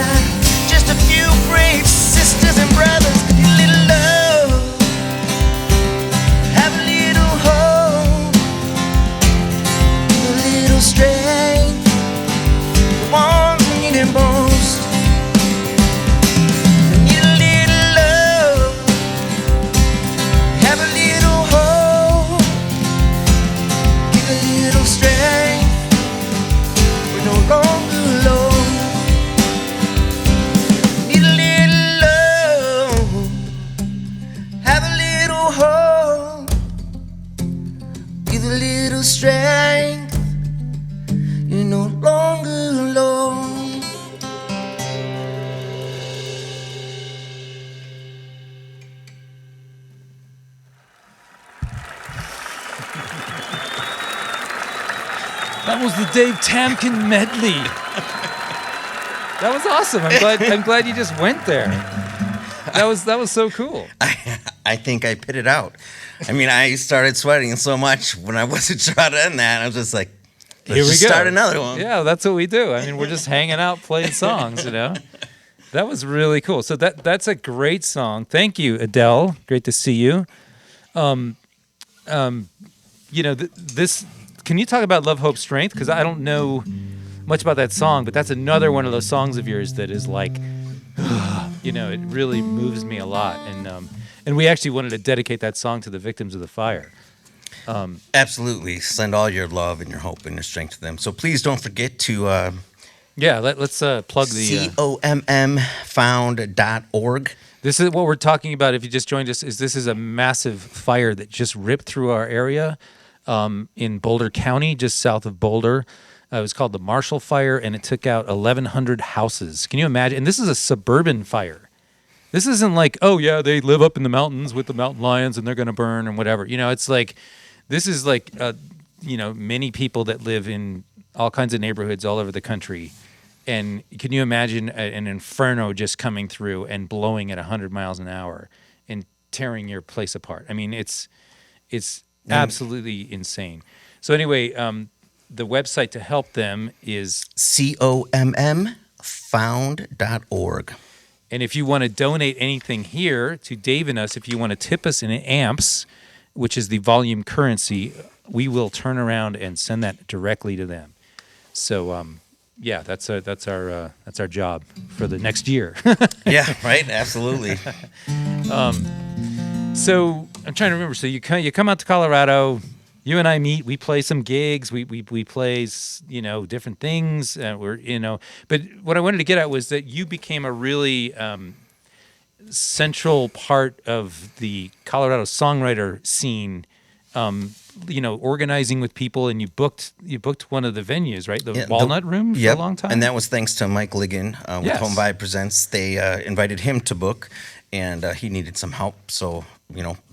[SPEAKER 2] just a few brave sisters and brothers. Give you a little love, have a little hope, give a little strength. The ones who need it most. Need a little love, have a little hope, give a little strength. We're no longer alone. Need a little love, have a little hope, give a little strength. You're no longer alone.
[SPEAKER 1] That was the Dave Tamkin medley. That was awesome. I'm glad you just went there. That was so cool.
[SPEAKER 3] I think I pitted out. I mean, I started sweating so much when I wasn't sure to end that. I was just like,
[SPEAKER 1] Here we
[SPEAKER 3] just
[SPEAKER 1] go.
[SPEAKER 3] start another one.
[SPEAKER 1] Yeah, that's what we do. I mean, we're just hanging out playing songs, you know. That was really cool. So that's a great song. Thank you, Adele. Great to see you. You know, this can you talk about Love, Hope, Strength? Because I don't know much about that song, but that's another one of those songs of yours that is like, it really moves me a lot. And we actually wanted to dedicate that song to the victims of the fire.
[SPEAKER 3] Absolutely. Send all your love and your hope and your strength to them. So please don't forget to
[SPEAKER 1] let's plug the
[SPEAKER 3] COMMfound.org.
[SPEAKER 1] This is what we're talking about. If you just joined us, this is a massive fire that just ripped through our area in Boulder County, just south of Boulder. It was called the Marshall Fire, and it took out 1,100 houses. Can you imagine? And this is a suburban fire. This isn't like, oh yeah, they live up in the mountains with the mountain lions and they're going to burn and whatever. It's like, this is like, many people that live in all kinds of neighborhoods all over the country. And can you imagine an inferno just coming through and blowing at 100 miles an hour and tearing your place apart? I mean, it's absolutely insane. So anyway, the website to help them is
[SPEAKER 3] COMMfound.org.
[SPEAKER 1] And if you want to donate anything here to Dave and us, if you want to tip us in amps, which is the volume currency, we will turn around and send that directly to them. So, that's our job for the next year.
[SPEAKER 3] Yeah, right. Absolutely.
[SPEAKER 1] So I'm trying to remember. So you come out to Colorado. You and I meet. We play some gigs. We play different things. But what I wanted to get at was that you became a really central part of the Colorado songwriter scene. Organizing with people, and you booked one of the venues, right? The Walnut Room for a long time.
[SPEAKER 3] And that was thanks to Mike Ligon with Home Vibe Presents. They invited him to book, and he needed some help. So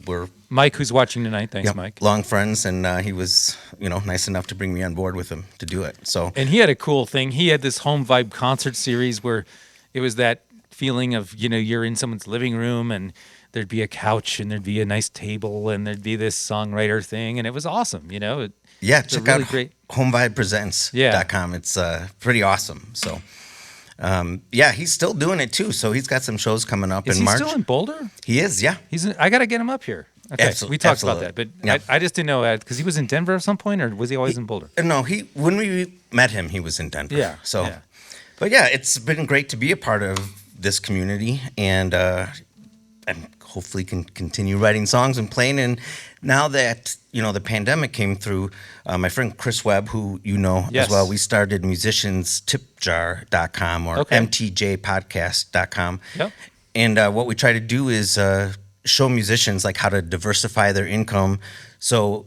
[SPEAKER 3] we're
[SPEAKER 1] Mike, who's watching tonight. Thanks, Mike.
[SPEAKER 3] Long friends, and he was nice enough to bring me on board with him to do it. So
[SPEAKER 1] and he had a cool thing. He had this Home Vibe concert series where it was that feeling of you're in someone's living room and there'd be a couch and there'd be a nice table and there'd be this songwriter thing, and it was awesome. Check
[SPEAKER 3] out
[SPEAKER 1] great
[SPEAKER 3] homevibepresents.com. It's pretty awesome. So he's still doing it too. So he's got some shows coming up in March.
[SPEAKER 1] Is he still in Boulder?
[SPEAKER 3] He is, yeah.
[SPEAKER 1] I got to get him up here. Okay, we talked about that, but
[SPEAKER 3] yeah.
[SPEAKER 1] I just didn't know because he was in Denver at some point, or was he always in Boulder?
[SPEAKER 3] No, when we met him, he was in Denver.
[SPEAKER 1] Yeah.
[SPEAKER 3] So,
[SPEAKER 1] yeah.
[SPEAKER 3] But it's been great to be a part of this community, and hopefully can continue writing songs and playing. And now that the pandemic came through, my friend Chris Webb, who as well, we started musicianstipjar.com or mtjpodcast.com.
[SPEAKER 1] Yep.
[SPEAKER 3] And what we try to do is show musicians like how to diversify their income. So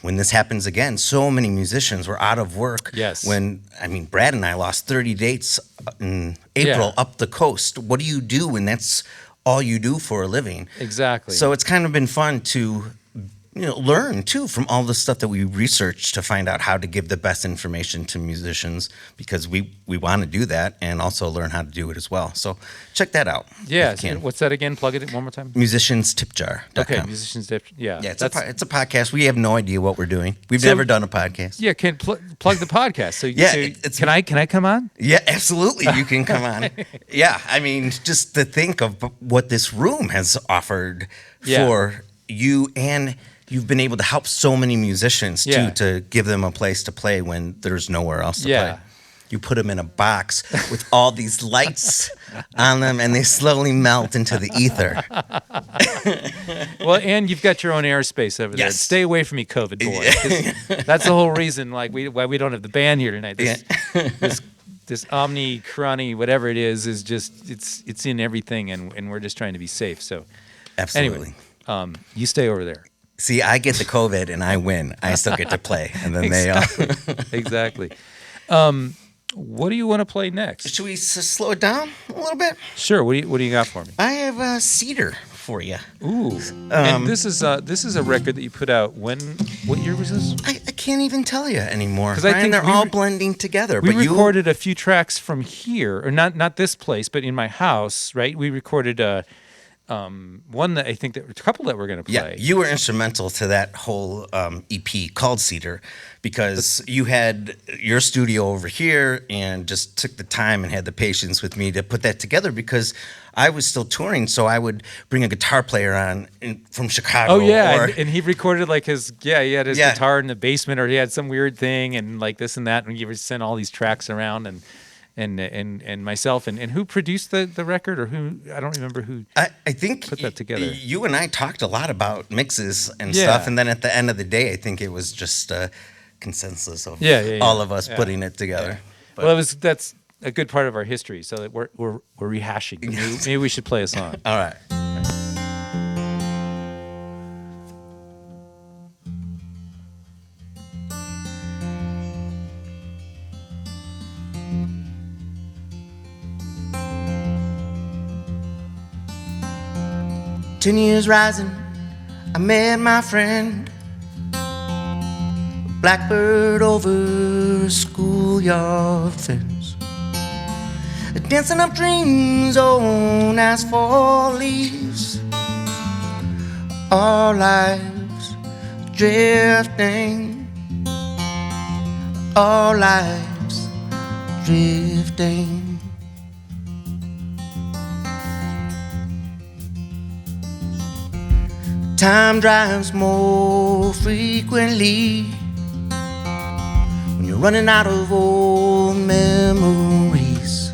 [SPEAKER 3] when this happens again, so many musicians were out of work.
[SPEAKER 1] Yes.
[SPEAKER 3] Brad and I lost 30 dates in April up the coast. What do you do when that's all you do for a living?
[SPEAKER 1] Exactly.
[SPEAKER 3] So it's kind of been fun to learn too from all the stuff that we researched to find out how to give the best information to musicians, because we want to do that and also learn how to do it as well. So check that out.
[SPEAKER 1] Yeah. What's that again? Plug it one more time.
[SPEAKER 3] Musicianstipjar.com.
[SPEAKER 1] Okay. Musicians Tip. Yeah.
[SPEAKER 3] Yeah. It's a podcast. We have no idea what we're doing. We've never done a podcast.
[SPEAKER 1] Yeah. Can plug the podcast. So can I come on?
[SPEAKER 3] Yeah, absolutely. You can come on. Yeah. Just to think of what this room has offered for you, and you've been able to help so many musicians too, to give them a place to play when there's nowhere else to play. You put them in a box with all these lights on them, and they slowly melt into the ether.
[SPEAKER 1] Well, and you've got your own airspace over there.
[SPEAKER 3] Yes.
[SPEAKER 1] Stay away from me, COVID boy. 'Cause that's the whole reason, why we don't have the band here tonight. This Omni, Crony, whatever it is just it's in everything, and we're just trying to be safe. So,
[SPEAKER 3] Absolutely.
[SPEAKER 1] Anyway, you stay over there.
[SPEAKER 3] See, I get the COVID and I win. I still get to play, and then
[SPEAKER 1] Exactly. What do you want to play next?
[SPEAKER 3] Should we slow it down a little bit?
[SPEAKER 1] Sure. What do you got for me?
[SPEAKER 3] I have a Cedar for you.
[SPEAKER 1] Ooh. And this is a record that you put out what year was this?
[SPEAKER 3] I can't even tell you anymore.
[SPEAKER 1] Because I think
[SPEAKER 3] they're all blending together.
[SPEAKER 1] We recorded a few tracks from here, or not this place, but in my house, right? We recorded one that I think that a couple that we're going to play.
[SPEAKER 3] Yeah, you were instrumental to that whole EP called Cedar, because you had your studio over here and just took the time and had the patience with me to put that together, because I was still touring, so I would bring a guitar player on from Chicago.
[SPEAKER 1] Oh yeah,
[SPEAKER 3] or,
[SPEAKER 1] and he recorded like he had his guitar in the basement, or he had some weird thing, and like this and that, and he would send all these tracks around, and myself, and who produced the record, or who, I don't remember who.
[SPEAKER 3] I think
[SPEAKER 1] put that together.
[SPEAKER 3] You and I talked a lot about mixes and
[SPEAKER 1] Yeah.
[SPEAKER 3] stuff, and then at the end of the day, I think it was just a consensus of
[SPEAKER 1] Yeah.
[SPEAKER 3] all of us putting it together. But,
[SPEAKER 1] Well, that's a good part of our history, so that we're rehashing. Maybe we should play a song.
[SPEAKER 3] all right. 10 years rising, I met my friend, a blackbird over a schoolyard fence, dancing up dreams on asphalt leaves, our lives drifting, our lives drifting. Time drives more frequently when you're running out of old memories.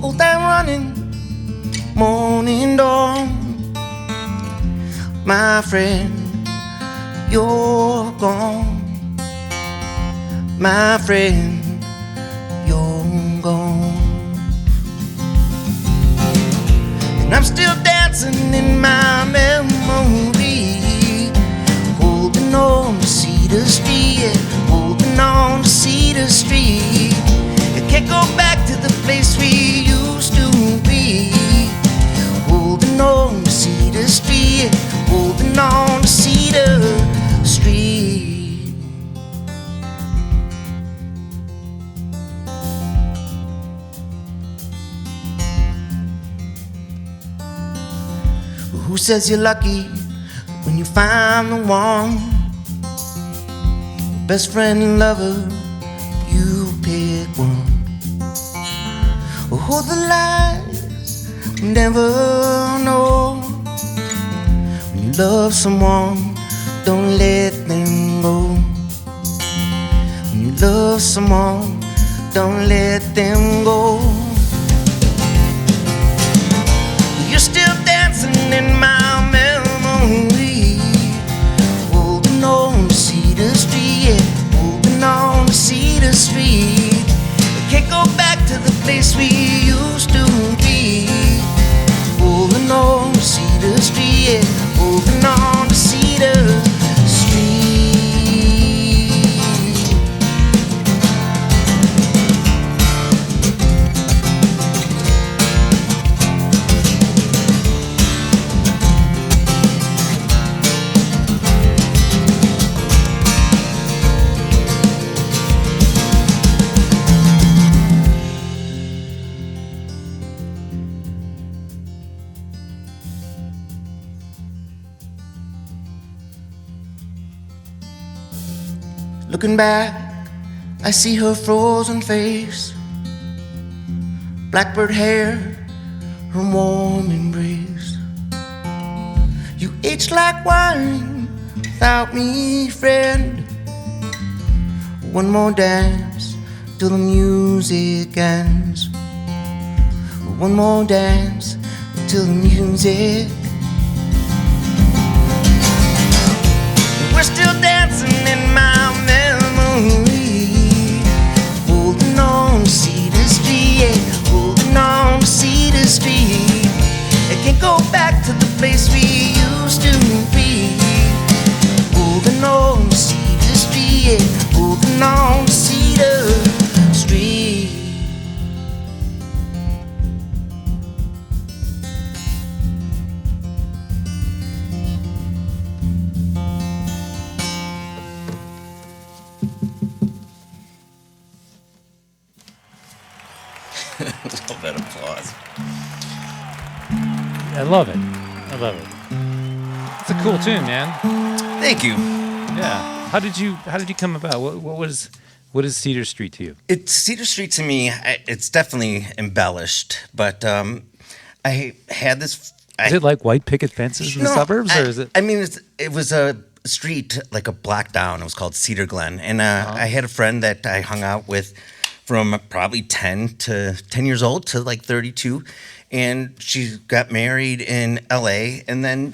[SPEAKER 3] Old time running, morning dawn. My friend, you're gone. My friend, you're gone. And I'm still dancing in my memory, holding on to Cedar Street, holding on to Cedar Street. I can't go back to the place we used to be, holding on to Cedar Street, holding on to Cedar Street. Who says you're lucky when you find the one? Best friend and lover, you pick one. Oh, the lies you never know. When you love someone, don't let them go. When you love someone, don't let them go. You're still dancing in my memory, holding on to Cedar Street, holding on to Cedar Street. I can't go back to the place we used to be, holding on to Cedar Street, holding on to Cedar Street. Looking back, I see her frozen face, blackbird hair, her warm embrace. You aged like wine without me, friend. One more dance till the music ends. One more dance till the music. We're still dancing in my memory, holding on to Cedar Street, holding on to Cedar Street. I can't go back to the place we used to be, holding on to Cedar Street, holding on to Cedar Street. A little bit of applause.
[SPEAKER 1] I love it. I love it. It's a cool tune, man.
[SPEAKER 3] Thank you.
[SPEAKER 1] Yeah. How did you come about? What is Cedar Street to you?
[SPEAKER 3] It's Cedar Street to me. It's definitely embellished, but I had this.
[SPEAKER 1] Is it like white picket fences in the suburbs, or is it?
[SPEAKER 3] I mean, it was a street, like a block down. It was called Cedar Glen, and I had a friend that I hung out with from probably 10 years old to like 32, and she got married in L.A. And then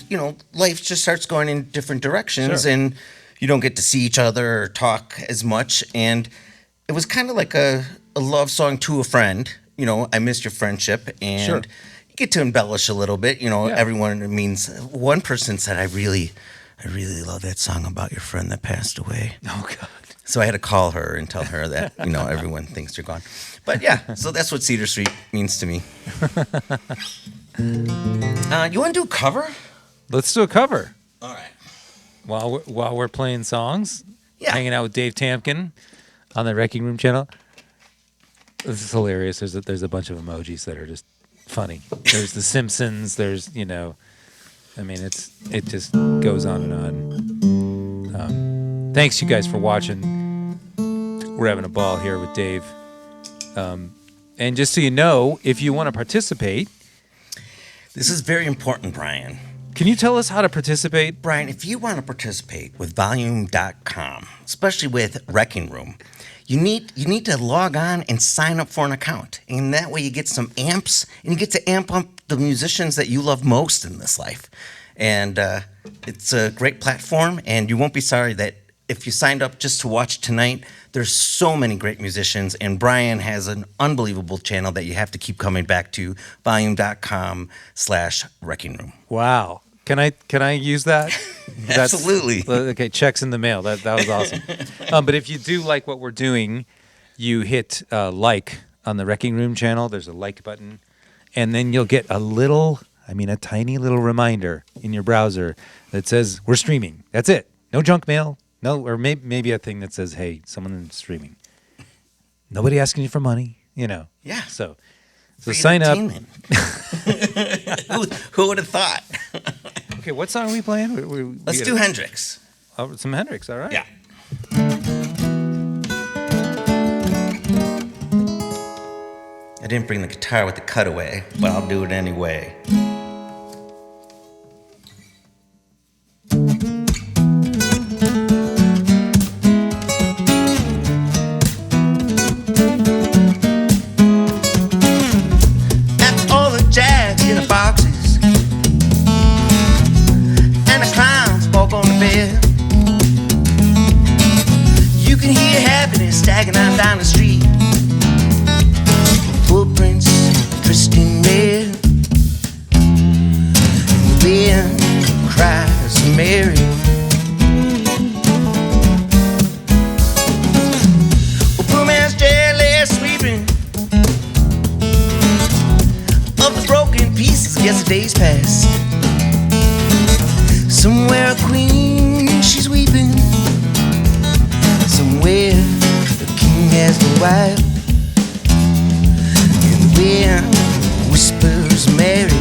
[SPEAKER 3] life just starts going in different directions,
[SPEAKER 1] Sure.
[SPEAKER 3] and you don't get to see each other or talk as much. And it was kind of like a love song to a friend. I missed your friendship, and
[SPEAKER 1] Sure.
[SPEAKER 3] you get to embellish a little bit. Everyone, it means one person said, I really love that song about your friend that passed away.
[SPEAKER 1] Oh God.
[SPEAKER 3] So I had to call her and tell her that, everyone thinks you're gone. But yeah, so that's what Cedar Street means to me. You want to do a cover?
[SPEAKER 1] Let's do a cover
[SPEAKER 3] All right.
[SPEAKER 1] while we're playing songs.
[SPEAKER 3] Yeah.
[SPEAKER 1] Hanging out with Dave Tamkin on the Wreckingroom channel. This is hilarious. There's a bunch of emojis that are just funny. There's the Simpsons. There's I mean it just goes on and on. Thanks you guys for watching. We're having a ball here with Dave. And just so you know, if you want to participate,
[SPEAKER 3] This is very important, Brian.
[SPEAKER 1] can you tell us how to participate?
[SPEAKER 3] Brian, if you want to participate with Volume.com, especially with Wreckingroom, you need to log on and sign up for an account. And that way you get some amps, and you get to amp up the musicians that you love most in this life. And it's a great platform, and you won't be sorry that if you signed up just to watch tonight. There's so many great musicians, and Brian has an unbelievable channel that you have to keep coming back to, volume.com/Wreckingroom.
[SPEAKER 1] Wow. Can I use that?
[SPEAKER 3] Absolutely.
[SPEAKER 1] Okay, checks in the mail. That was awesome. But if you do like what we're doing, you hit like on the Wreckingroom channel. There's a like button, and then you'll get a tiny little reminder in your browser that says we're streaming. That's it. No junk mail. No, or maybe a thing that says, "Hey, someone is streaming." Nobody asking you for money.
[SPEAKER 3] Yeah.
[SPEAKER 1] So
[SPEAKER 3] Free
[SPEAKER 1] sign up.
[SPEAKER 3] entertainment. Who would have thought?
[SPEAKER 1] Okay, what song are we playing?
[SPEAKER 3] Let's do Hendrix.
[SPEAKER 1] Oh, some Hendrix. All right.
[SPEAKER 3] Yeah. I didn't bring the guitar with the cutaway, but I'll do it anyway. After all the jazz in the boxes and the clowns walk on the bed, you can hear happiness staggering on down the street. Footprints, Christy red, and the wind cries for Mary. Well, poor man's chair lay sweeping of the broken pieces of yesterday's past. Somewhere a queen, she's weeping. Somewhere the king has no wife. And the wind whispers Mary.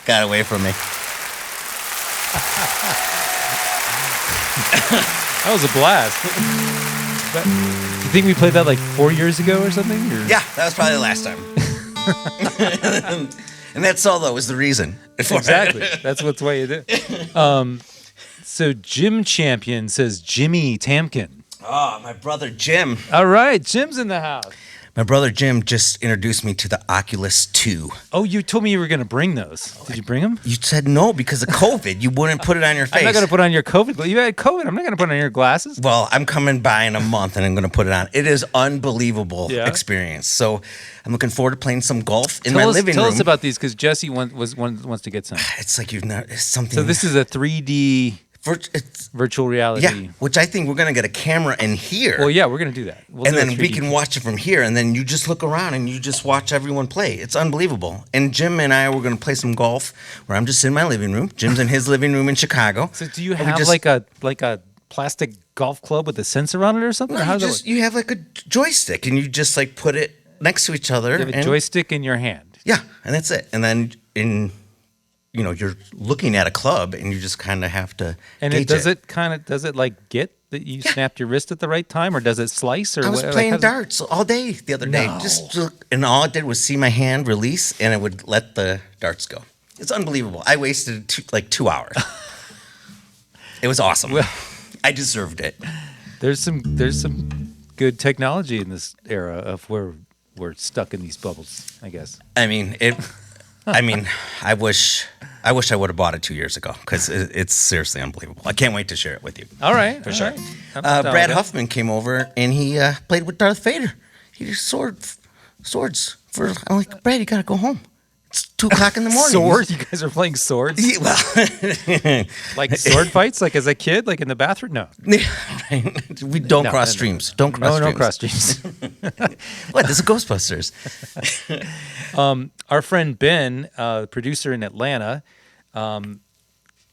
[SPEAKER 3] Got away from me.
[SPEAKER 1] That was a blast. But, you think we played that like 4 years ago or something? Or?
[SPEAKER 3] Yeah, that was probably the last time. And that solo was the reason.
[SPEAKER 1] Exactly. That's what's why you do. So Jim Champion says Jimmy Tamkin.
[SPEAKER 3] Oh, my brother Jim.
[SPEAKER 1] All right, Jim's in the house.
[SPEAKER 3] My brother Jim just introduced me to the Oculus 2.
[SPEAKER 1] Oh, you told me you were going to bring those. Did you bring them?
[SPEAKER 3] You said no because of COVID. You wouldn't put it on your face.
[SPEAKER 1] I'm not going to put on your COVID glasses. You had COVID. I'm not going to put on your glasses.
[SPEAKER 3] Well, I'm coming by in a month and I'm going to put it on. It is unbelievable
[SPEAKER 1] Yeah.
[SPEAKER 3] experience. So I'm looking forward to playing some golf in my living room.
[SPEAKER 1] Tell us about these because Jesse wants to get some.
[SPEAKER 3] It's like it's something.
[SPEAKER 1] So this is a 3D
[SPEAKER 3] it's,
[SPEAKER 1] virtual reality.
[SPEAKER 3] yeah, which I think we're going to get a camera in here.
[SPEAKER 1] Well, yeah, we're going to do that.
[SPEAKER 3] And then we can watch it from here, and then you just look around and you just watch everyone play. It's unbelievable. And Jim and I were going to play some golf where I'm just in my living room. Jim's in his living room in Chicago.
[SPEAKER 1] So do you have like a plastic golf club with a sensor on it or something?
[SPEAKER 3] No,
[SPEAKER 1] or how does
[SPEAKER 3] you have like a joystick, and you just like put it next to each other.
[SPEAKER 1] You have a joystick in your hand.
[SPEAKER 3] Yeah, and that's it. And then you're looking at a club, and you just kind of have to.
[SPEAKER 1] And does it like get that you snapped your wrist at the right time, or does it slice? Or
[SPEAKER 3] I was playing darts all day the other day.
[SPEAKER 1] No.
[SPEAKER 3] And all it did was see my hand release, and it would let the darts go. It's unbelievable. I wasted 2 hours. It was awesome.
[SPEAKER 1] Well,
[SPEAKER 3] I deserved it.
[SPEAKER 1] There's some good technology in this era of where we're stuck in these bubbles, I guess.
[SPEAKER 3] I mean, I wish I would have bought it 2 years ago because it's seriously unbelievable. I can't wait to share it with you.
[SPEAKER 1] All right,
[SPEAKER 3] for sure.
[SPEAKER 1] Right.
[SPEAKER 3] Brad Huffman came over and he played with Darth Vader. He did swords for. I'm like, Brad, you gotta go home. It's 2:00 in the morning.
[SPEAKER 1] Swords? You guys are playing swords?
[SPEAKER 3] Yeah, well,
[SPEAKER 1] like sword fights, like as a kid, like in the bathroom? No.
[SPEAKER 3] We don't cross streams. Don't cross streams.
[SPEAKER 1] No cross streams.
[SPEAKER 3] What? This is Ghostbusters.
[SPEAKER 1] Our friend Ben, producer in Atlanta,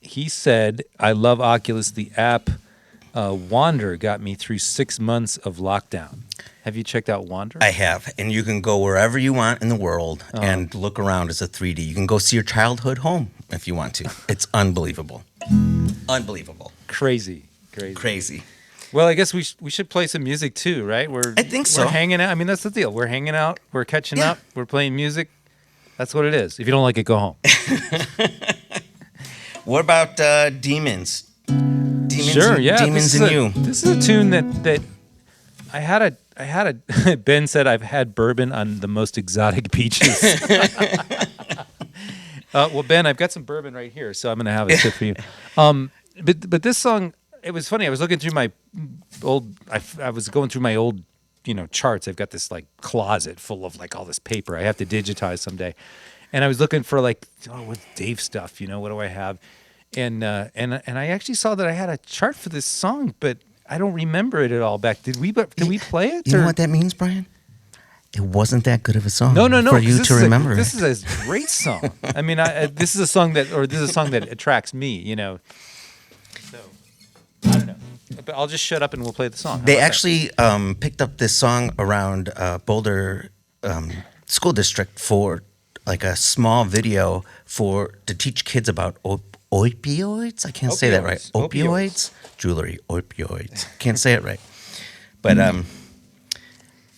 [SPEAKER 1] he said, I love Oculus. The app Wander got me through 6 months of lockdown. Have you checked out Wander?
[SPEAKER 3] I have. And you can go wherever you want in the world and look around as a 3D. You can go see your childhood home if you want to. It's unbelievable. Unbelievable.
[SPEAKER 1] Crazy. Well, I guess we should play some music too, right?
[SPEAKER 3] I think so.
[SPEAKER 1] We're hanging out. I mean, that's the deal. We're hanging out. We're catching up. We're playing music. That's what it is. If you don't like it, go home.
[SPEAKER 3] What about Demons?
[SPEAKER 1] Sure, yeah.
[SPEAKER 3] Demons and You.
[SPEAKER 1] This is a tune that I had a Ben said I've had bourbon on the most exotic beaches. Well, Ben, I've got some bourbon right here, so I'm going to have a sip for you. But this song, it was funny. I was looking through my old, I was going through my old, charts. I've got this like closet full of like all this paper I have to digitize someday. And I was looking for like, what's Dave stuff? What do I have? And I actually saw that I had a chart for this song, but I don't remember it at all back. Did we play it?
[SPEAKER 3] You know what that means, Brian? It wasn't that good of a song.
[SPEAKER 1] No.
[SPEAKER 3] For you to remember it.
[SPEAKER 1] This is a great song. I mean, this is a song that attracts me. So I don't know. But I'll just shut up and we'll play the song.
[SPEAKER 3] They actually picked up this song around Boulder School District for like a small video to teach kids about opioids. I can't say that right. Opioids. Jewelry, opioids. Can't say it right. But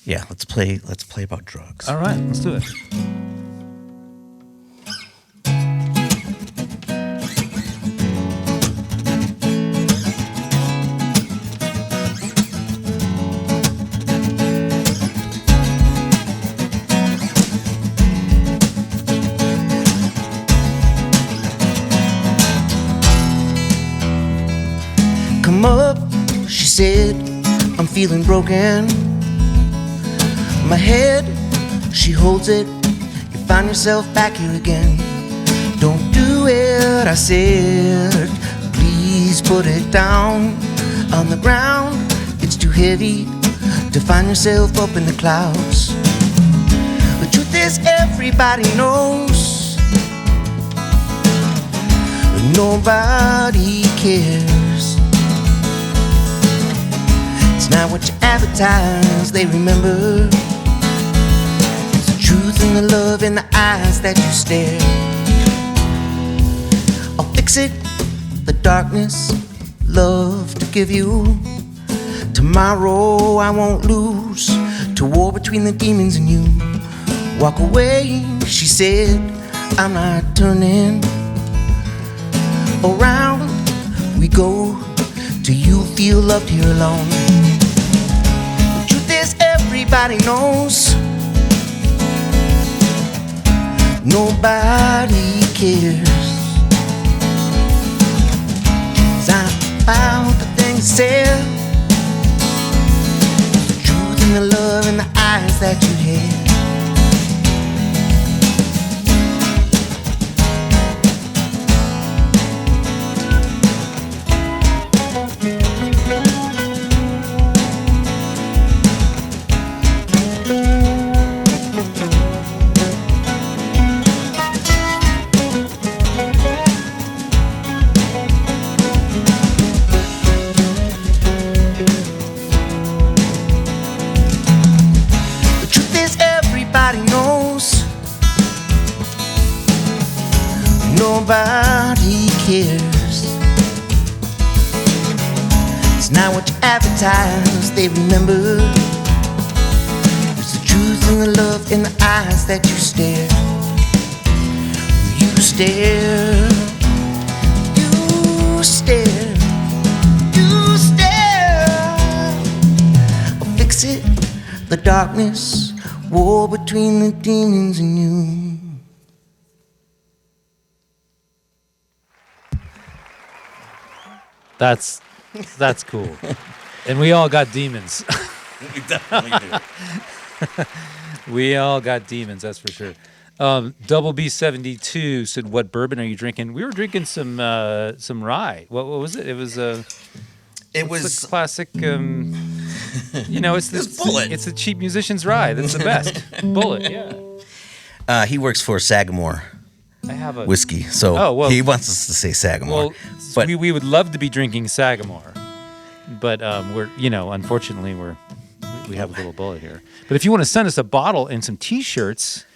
[SPEAKER 3] yeah, let's play about drugs.
[SPEAKER 1] All right, let's do it.
[SPEAKER 2] Come up, she said, I'm feeling broken. My head, she holds it. You find yourself back here again. Don't do it, I said. Please put it down on the ground. It's too heavy to find yourself up in the clouds. The truth is, everybody knows. Nobody cares. It's not what you advertise, they remember. It's the truth and the love in the eyes that you stare. I'll fix it, the darkness, love to give you. Tomorrow I won't lose to war between the demons and you. Walk away, she said, I'm not turning around. We go till you feel loved here alone. The truth is everybody knows nobody cares. 'Cause I found the things said, the truth and the love in the eyes that you had. Nobody cares. It's not what you advertise, they remember. It's the truth and the love in the eyes that you stare. You stare. You stare. You stare. I'll fix it, the darkness, war between the demons and you.
[SPEAKER 1] That's cool. And we all got demons.
[SPEAKER 3] We definitely do.
[SPEAKER 1] We all got demons, that's for sure. Double B72 said, "What bourbon are you drinking?" We were drinking some rye. What was it? It was the classic. It's
[SPEAKER 3] Bullet.
[SPEAKER 1] It's the cheap musician's rye. That's the best. Bullet. Yeah.
[SPEAKER 3] He works for Sagamore
[SPEAKER 1] I have a
[SPEAKER 3] whiskey, so he wants us to say Sagamore.
[SPEAKER 1] Well,
[SPEAKER 3] but
[SPEAKER 1] we would love to be drinking Sagamore, but we're unfortunately we have a little bullet here. But if you want to send us a bottle and some T-shirts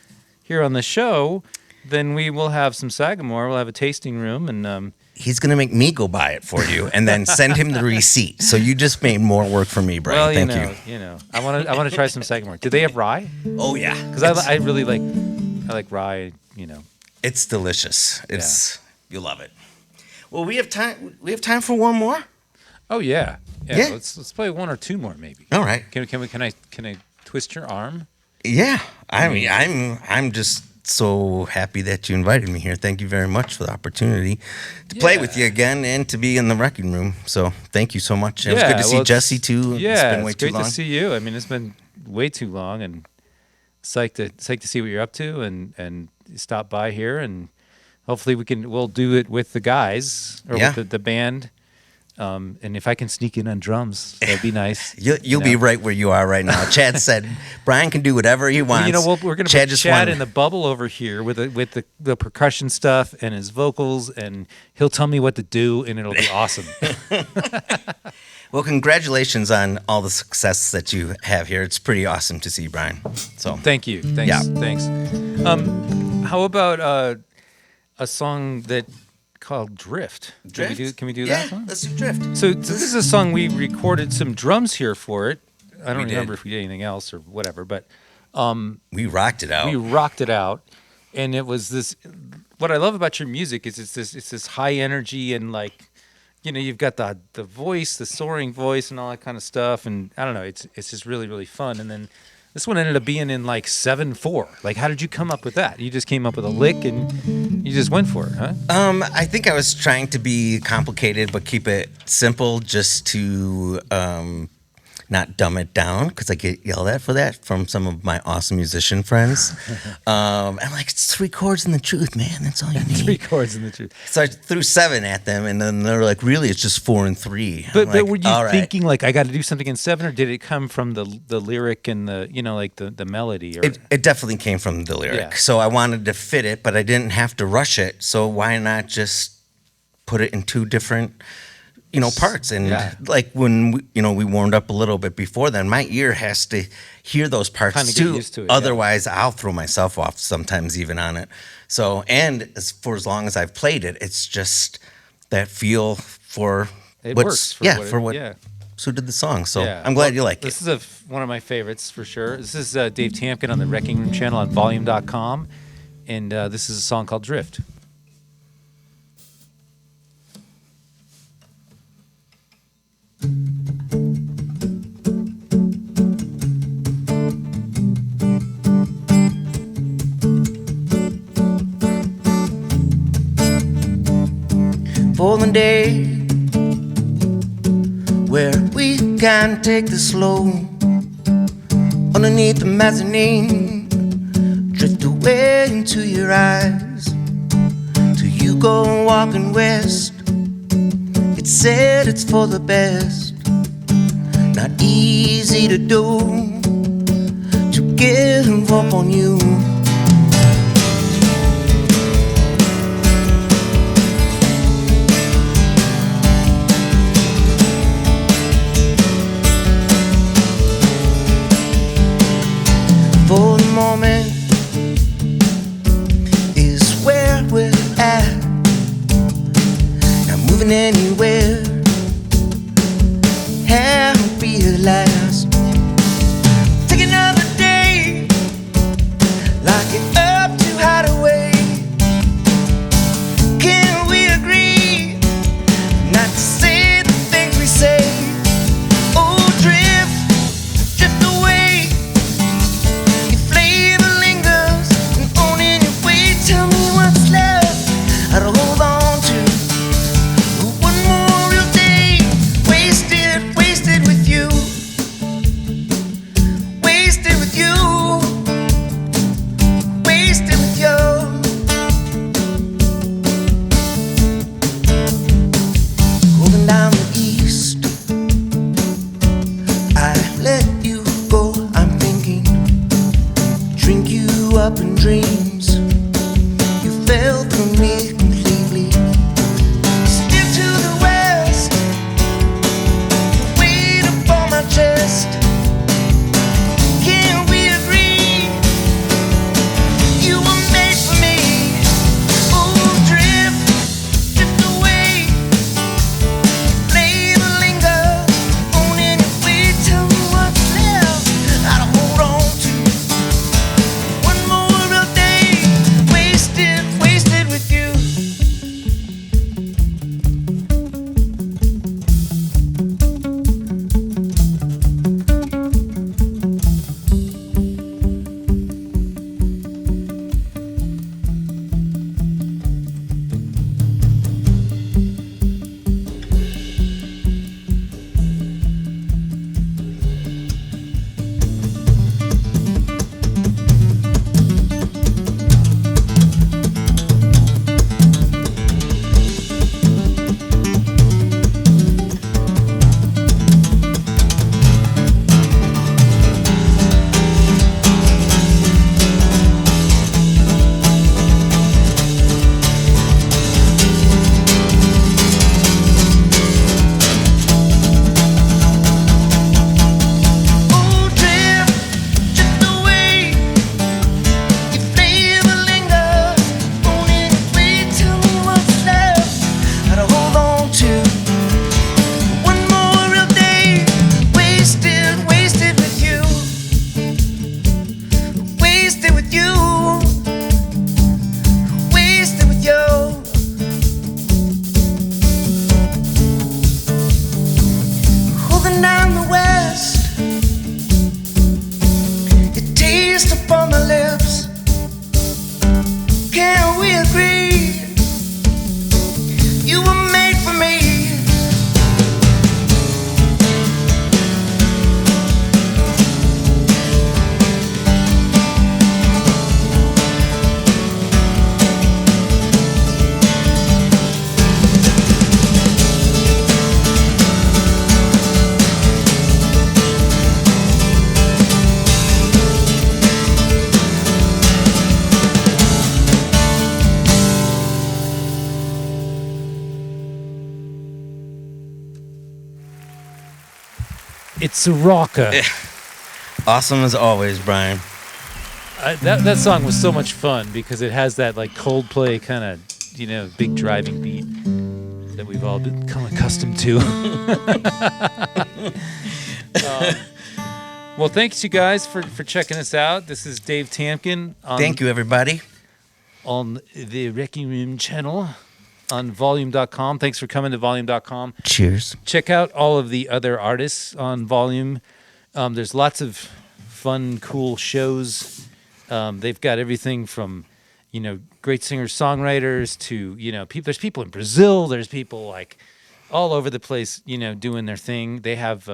[SPEAKER 1] here on the show, then we will have some Sagamore. We'll have a tasting room, and
[SPEAKER 3] he's gonna make me go buy it for you, and then send him the receipt. So you just made more work for me, Brian.
[SPEAKER 1] well,
[SPEAKER 3] Thank
[SPEAKER 1] you know, I want to try some Sagamore. Do they have rye?
[SPEAKER 3] Oh yeah,
[SPEAKER 1] Because I really like rye.
[SPEAKER 3] It's delicious. You'll love it. Well, we have time. We have time for one more.
[SPEAKER 1] Oh yeah.
[SPEAKER 3] Yeah.
[SPEAKER 1] Let's play one or two more maybe.
[SPEAKER 3] All right.
[SPEAKER 1] Can I twist your arm?
[SPEAKER 3] Yeah. I mean, I'm just so happy that you invited me here. Thank you very much for the opportunity to play with you again and to be in the Wreckingroom. So thank you so much. It was good to see Jesse too.
[SPEAKER 1] Yeah,
[SPEAKER 3] it's been way too
[SPEAKER 1] great
[SPEAKER 3] long.
[SPEAKER 1] to see you. I mean, it's been way too long, and psyched to see what you're up to, and stop by here, and hopefully we'll do it with the guys or with the band. And if I can sneak in on drums, that'd be nice.
[SPEAKER 3] You'll be right where you are right now. Chad said Brian can do whatever he wants.
[SPEAKER 1] We're going to put Chad in the bubble over here with the percussion stuff and his vocals, and he'll tell me what to do, and it'll be awesome.
[SPEAKER 3] Well, congratulations on all the success that you have here. It's pretty awesome to see, Brian. So
[SPEAKER 1] thank you. Thanks. How about a song called Drift?
[SPEAKER 3] Drift?
[SPEAKER 1] Can we do that song?
[SPEAKER 3] Let's do Drift.
[SPEAKER 1] So this is a song we recorded some drums here for it. I don't remember if we did anything else or whatever, but
[SPEAKER 3] we rocked it out.
[SPEAKER 1] We rocked it out, and it was this. What I love about your music is it's this high energy, and you've got the voice, the soaring voice, and all that kind of stuff. And I don't know, it's just really, really fun. And then this one ended up being in 7/4. How did you come up with that? You just came up with a lick and you just went for it, huh?
[SPEAKER 3] I think I was trying to be complicated but keep it simple, just to not dumb it down, because I get yelled at for that from some of my awesome musician friends. I'm like, it's 3 chords and the truth, man. That's all you need.
[SPEAKER 1] 3 chords and the truth.
[SPEAKER 3] So I threw 7 at them, and then they were like, really, it's just 4 and 3.
[SPEAKER 1] But were you thinking I got to do something in 7, or did it come from the lyric and the melody? Or?
[SPEAKER 3] It definitely came from the lyric.
[SPEAKER 1] Yeah.
[SPEAKER 3] So I wanted to fit it, but I didn't have to rush it. So why not just put it in 2 different parts. And
[SPEAKER 1] Yeah.
[SPEAKER 3] like when we warmed up a little bit before then, my ear has to hear those parts
[SPEAKER 1] Kinda get
[SPEAKER 3] too.
[SPEAKER 1] used to it, yeah.
[SPEAKER 3] Otherwise, I'll throw myself off sometimes even on it. So, and for as long as I've played it, it's just that feel for
[SPEAKER 1] It
[SPEAKER 3] what's
[SPEAKER 1] works for
[SPEAKER 3] yeah
[SPEAKER 1] what it-
[SPEAKER 3] for what
[SPEAKER 1] yeah.
[SPEAKER 3] suited the song. So
[SPEAKER 1] Yeah.
[SPEAKER 3] I'm glad
[SPEAKER 1] Well,
[SPEAKER 3] you like
[SPEAKER 1] this
[SPEAKER 3] it.
[SPEAKER 1] is one of my favorites for sure. This is Dave Tamkin on the Wreckingroom channel on volume.com. And this is a song called Drift.
[SPEAKER 2] For the day where we can take the slow underneath the mezzanine, drift away into your eyes till you go walking west. It's said it's for the best, not easy to do, to give up on you. For the moment is where we're at, not moving anywhere. Haven't realized. Take another day, lock it up to hide away. Can we agree not to say the things we say? Oh, drift, drift away. Your flavor lingers, and owning your way. Tell me what's left. I'd hold on to one more
[SPEAKER 1] It's a rocker.
[SPEAKER 3] Awesome as always, Brian.
[SPEAKER 1] That song was so much fun because it has that like Coldplay kind of, big driving beat that we've all become accustomed to. Well, thanks you guys for checking us out. This is Dave Tamkin.
[SPEAKER 3] Thank you, everybody.
[SPEAKER 1] On the Wreckingroom channel on volume.com. Thanks for coming to volume.com.
[SPEAKER 3] Cheers.
[SPEAKER 1] Check out all of the other artists on Volume. There's lots of fun, cool shows. They've got everything from, great singer-songwriters to, there's people in Brazil. There's people like all over the place, doing their thing. They have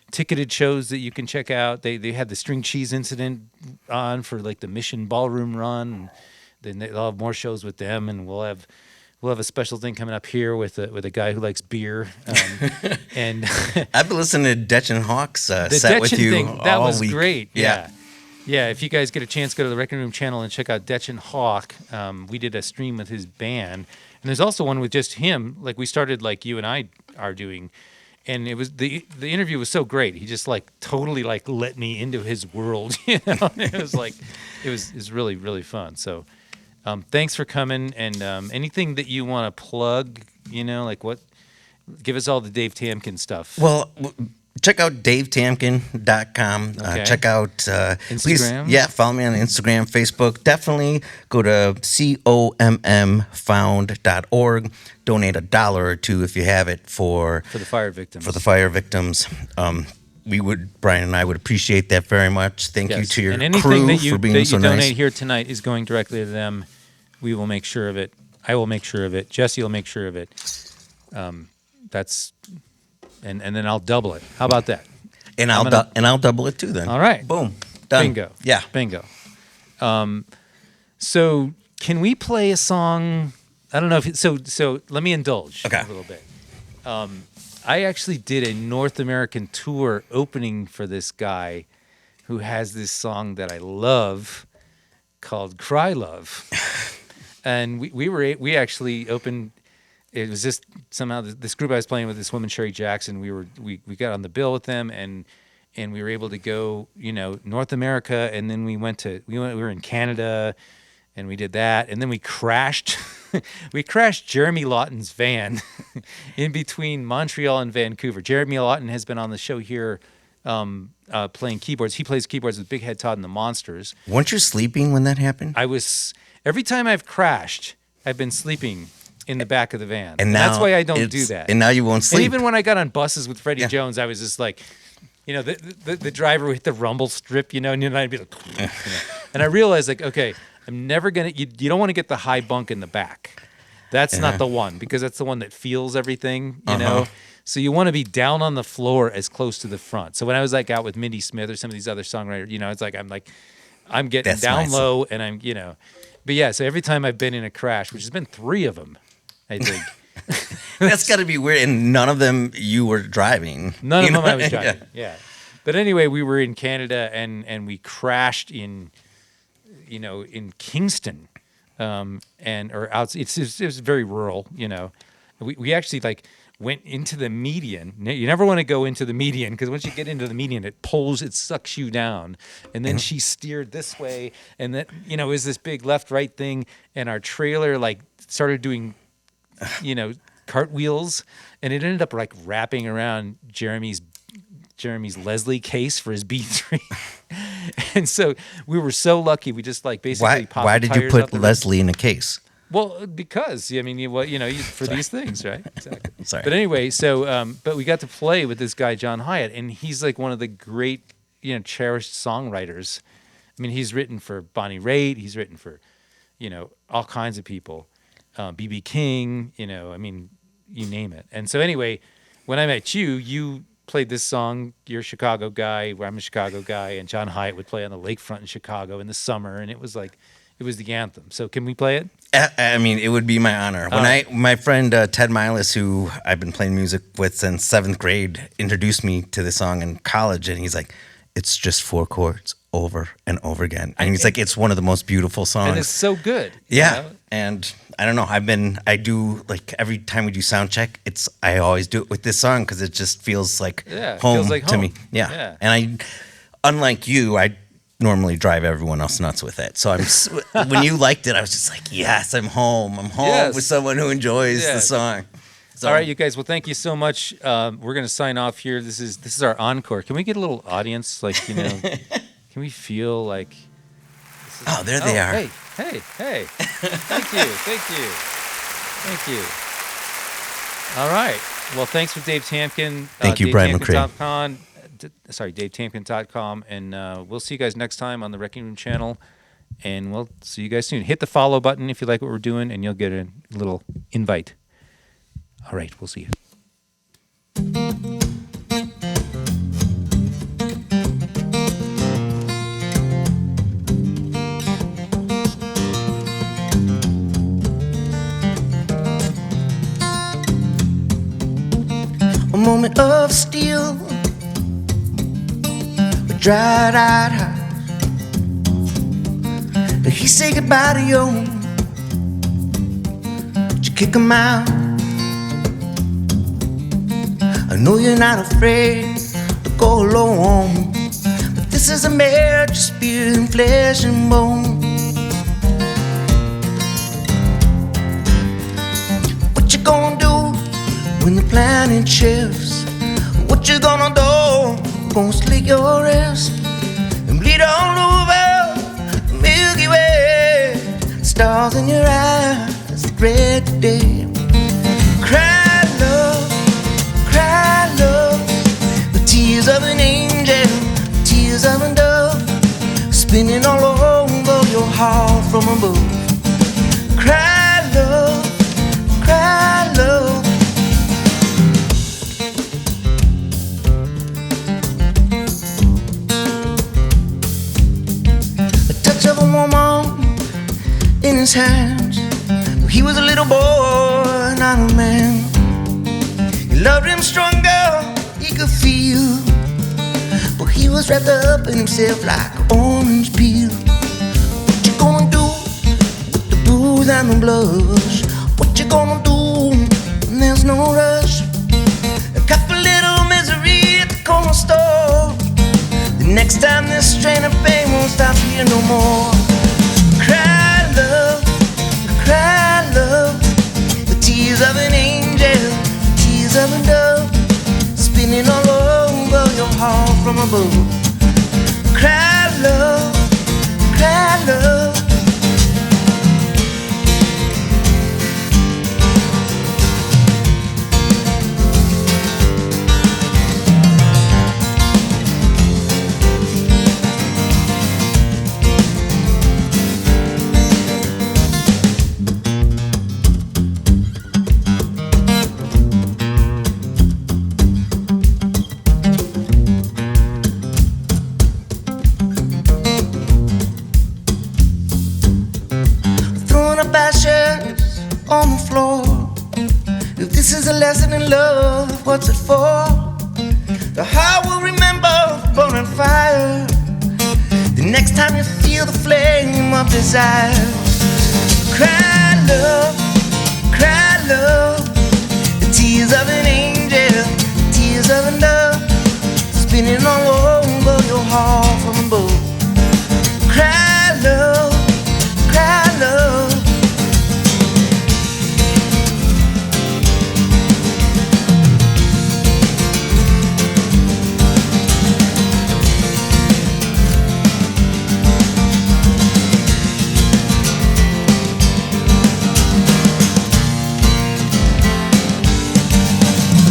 [SPEAKER 1] ticketed shows that you can check out. They had the String Cheese Incident on for like the Mission Ballroom Run. Then they'll have more shows with them, and we'll have a special thing coming up here with a guy who likes beer. And
[SPEAKER 3] I've been listening to Detch and Hawk's set
[SPEAKER 1] Detch
[SPEAKER 3] with you
[SPEAKER 1] thing, that
[SPEAKER 3] all
[SPEAKER 1] was
[SPEAKER 3] week.
[SPEAKER 1] great. Yeah. If you guys get a chance, go to the Wreckingroom channel and check out Detch and Hawk. We did a stream with his band, and there's also one with just him. Like we started, like you and I are doing. And it was the interview was so great. He just like totally like let me into his world, It was like it was really, really fun. So thanks for coming. And anything that you want to plug, like what? Give us all the Dave Tamkin stuff.
[SPEAKER 3] Well, check out davetamkin.com.
[SPEAKER 1] Okay.
[SPEAKER 3] Check out
[SPEAKER 1] Instagram?
[SPEAKER 3] Please, follow me on Instagram, Facebook. Definitely go to commfound.org. Donate $1 or $2 if you have it for
[SPEAKER 1] the fire victims.
[SPEAKER 3] For the fire victims. Brian and I would appreciate that very much. Thank you to your
[SPEAKER 1] and anything
[SPEAKER 3] crew
[SPEAKER 1] that you,
[SPEAKER 3] for being
[SPEAKER 1] that
[SPEAKER 3] so
[SPEAKER 1] you
[SPEAKER 3] nice.
[SPEAKER 1] donate here tonight is going directly to them. We will make sure of it. I will make sure of it. Jesse will make sure of it. That's and then I'll double it. How about that?
[SPEAKER 3] And I'll double it too then.
[SPEAKER 1] All right.
[SPEAKER 3] Boom. Done.
[SPEAKER 1] Bingo.
[SPEAKER 3] Yeah.
[SPEAKER 1] Bingo. So can we play a song? I don't know if so let me indulge a little bit. I actually did a North American tour opening for this guy who has this song that I love called Cry Love. And we actually opened. It was just somehow this group I was playing with, this woman Sherry Jackson. We got on the bill with them, and we were able to go, North America, and then we were in Canada, and we did that, and then we crashed. We crashed Jeremy Lawton's van in between Montreal and Vancouver. Jeremy Lawton has been on the show here, playing keyboards. He plays keyboards with Big Head Todd and the Monsters.
[SPEAKER 3] Weren't you sleeping when that happened?
[SPEAKER 1] Every time I've crashed, I've been sleeping in the back of the van.
[SPEAKER 3] And now
[SPEAKER 1] that's why I don't do that.
[SPEAKER 3] And now you won't sleep.
[SPEAKER 1] And even when I got on buses with Freddie Jones, I was just like, the driver with the rumble strip, and then I'd be like, and I realized like, okay, I'm never gonna. You don't want to get the high bunk in the back. That's not the one, because that's the one that feels everything, you know. So you want to be down on the floor as close to the front. So when I was like out with Mindy Smith or some of these other songwriters, it's like I'm getting
[SPEAKER 3] That's
[SPEAKER 1] down
[SPEAKER 3] nice.
[SPEAKER 1] low, and I'm But yeah, so every time I've been in a crash, which has been 3 of them, I think.
[SPEAKER 3] That's got to be weird. And none of them you were driving.
[SPEAKER 1] None of them I was driving. Yeah. But anyway, we were in Canada and we crashed in Kingston, it was very rural. We actually went into the median. You never want to go into the median, because once you get into the median, it sucks you down. And then she steered this way, and then it was this big left-right thing, and our trailer started doing cartwheels, and it ended up wrapping around Jeremy's Leslie case for his B3. And so we were so lucky. We just basically popped
[SPEAKER 3] Why
[SPEAKER 1] the
[SPEAKER 3] did you
[SPEAKER 1] tires out
[SPEAKER 3] put
[SPEAKER 1] the
[SPEAKER 3] Leslie in a case?
[SPEAKER 1] Well, because for these things, right? Exactly.
[SPEAKER 3] Sorry.
[SPEAKER 1] But anyway, so but we got to play with this guy John Hyatt, and he's one of the great cherished songwriters. I mean, he's written for Bonnie Raitt. He's written for all kinds of people, B.B. King. I mean, you name it. And so anyway, when I met you played this song. You're a Chicago guy. I'm a Chicago guy, and John Hyatt would play on the lakefront in Chicago in the summer, and it was the anthem. So can we play it?
[SPEAKER 3] I mean, it would be my honor. When my friend Ted Milas, who I've been playing music with since 7th grade, introduced me to the song in college, and he's like, "It's just 4 chords. over and over again. And he's like, it's one of the most beautiful songs.
[SPEAKER 1] And it's so good. you
[SPEAKER 3] Yeah.
[SPEAKER 1] know?
[SPEAKER 3] And I don't know. I do like every time we do sound check, I always do it with this song because it just feels like
[SPEAKER 1] Yeah, it
[SPEAKER 3] home
[SPEAKER 1] feels like
[SPEAKER 3] to
[SPEAKER 1] home.
[SPEAKER 3] me. Yeah.
[SPEAKER 1] Yeah.
[SPEAKER 3] And unlike you, I normally drive everyone else nuts with it. So when you liked it, I was just like, yes, I'm home. I'm home
[SPEAKER 1] Yes.
[SPEAKER 3] with someone who enjoys the
[SPEAKER 1] Yes.
[SPEAKER 3] song. So,
[SPEAKER 1] All right, you guys. Well, thank you so much. We're gonna sign off here. This is our encore. Can we get a little audience? Like, can we feel like?
[SPEAKER 3] Oh, there they are.
[SPEAKER 1] Hey. Thank you. All right. Well, thanks for Dave Tamkin.
[SPEAKER 3] Thank you, Brian McRae.
[SPEAKER 1] DaveTamkin.com, and we'll see you guys next time on the Wreckingroom channel. And we'll see you guys soon. Hit the follow button if you like what we're doing, and you'll get a little invite. All right, we'll see you.
[SPEAKER 2] A moment of steel, a dried eyed house. But he said goodbye to you. Did you kick him out? I know you're not afraid to go alone, but this is a marriage of spirit and flesh and bone. What you gonna do when the planet shifts? What you gonna do? Gonna slit your wrist and bleed all over the Milky Way. Stars in your eyes, the red day. Cry love, the tears of an angel, tears of a dove, spinning all over your heart from above. Cry love, cry love. The touch of a woman in his hands. He was a little boy, not a man. He loved him stronger, he could feel, but he was wrapped up in himself like an orange peel. What you gonna do with the booze and the blush? What you gonna do when there's no rush? A cup of little misery at the corner store. The next time this strain of pain won't stop here no more. Cry love, the tears of an angel, tears of a dove, spinning all over your heart from above. Cry love, cry love. Ashes on the floor. If this is a lesson in love, what's it for? The heart will remember the burning fire the next time you feel the flame of desire. Cry love, the tears of an angel, tears of a dove, spinning all over your heart from above. Cry love, cry love.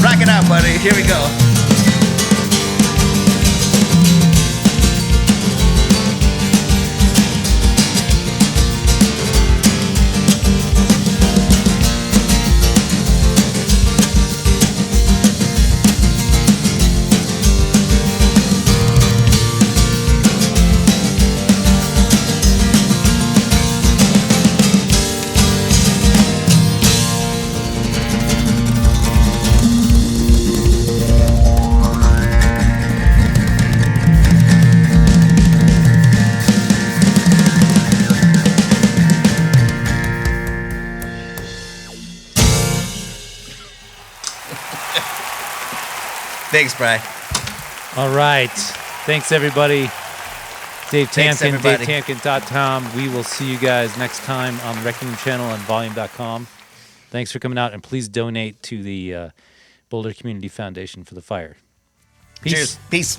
[SPEAKER 2] Rock it out, buddy. Here we go.
[SPEAKER 3] Thanks, Bri.
[SPEAKER 1] All right. Thanks, everybody. Dave
[SPEAKER 3] Thanks,
[SPEAKER 1] Tamkin,
[SPEAKER 3] everybody.
[SPEAKER 1] DaveTamkin.com. We will see you guys next time on the Wreckingroom channel and volume.com. Thanks for coming out, and please donate to the Boulder Community Foundation for the fire. Peace.
[SPEAKER 3] Cheers. Peace.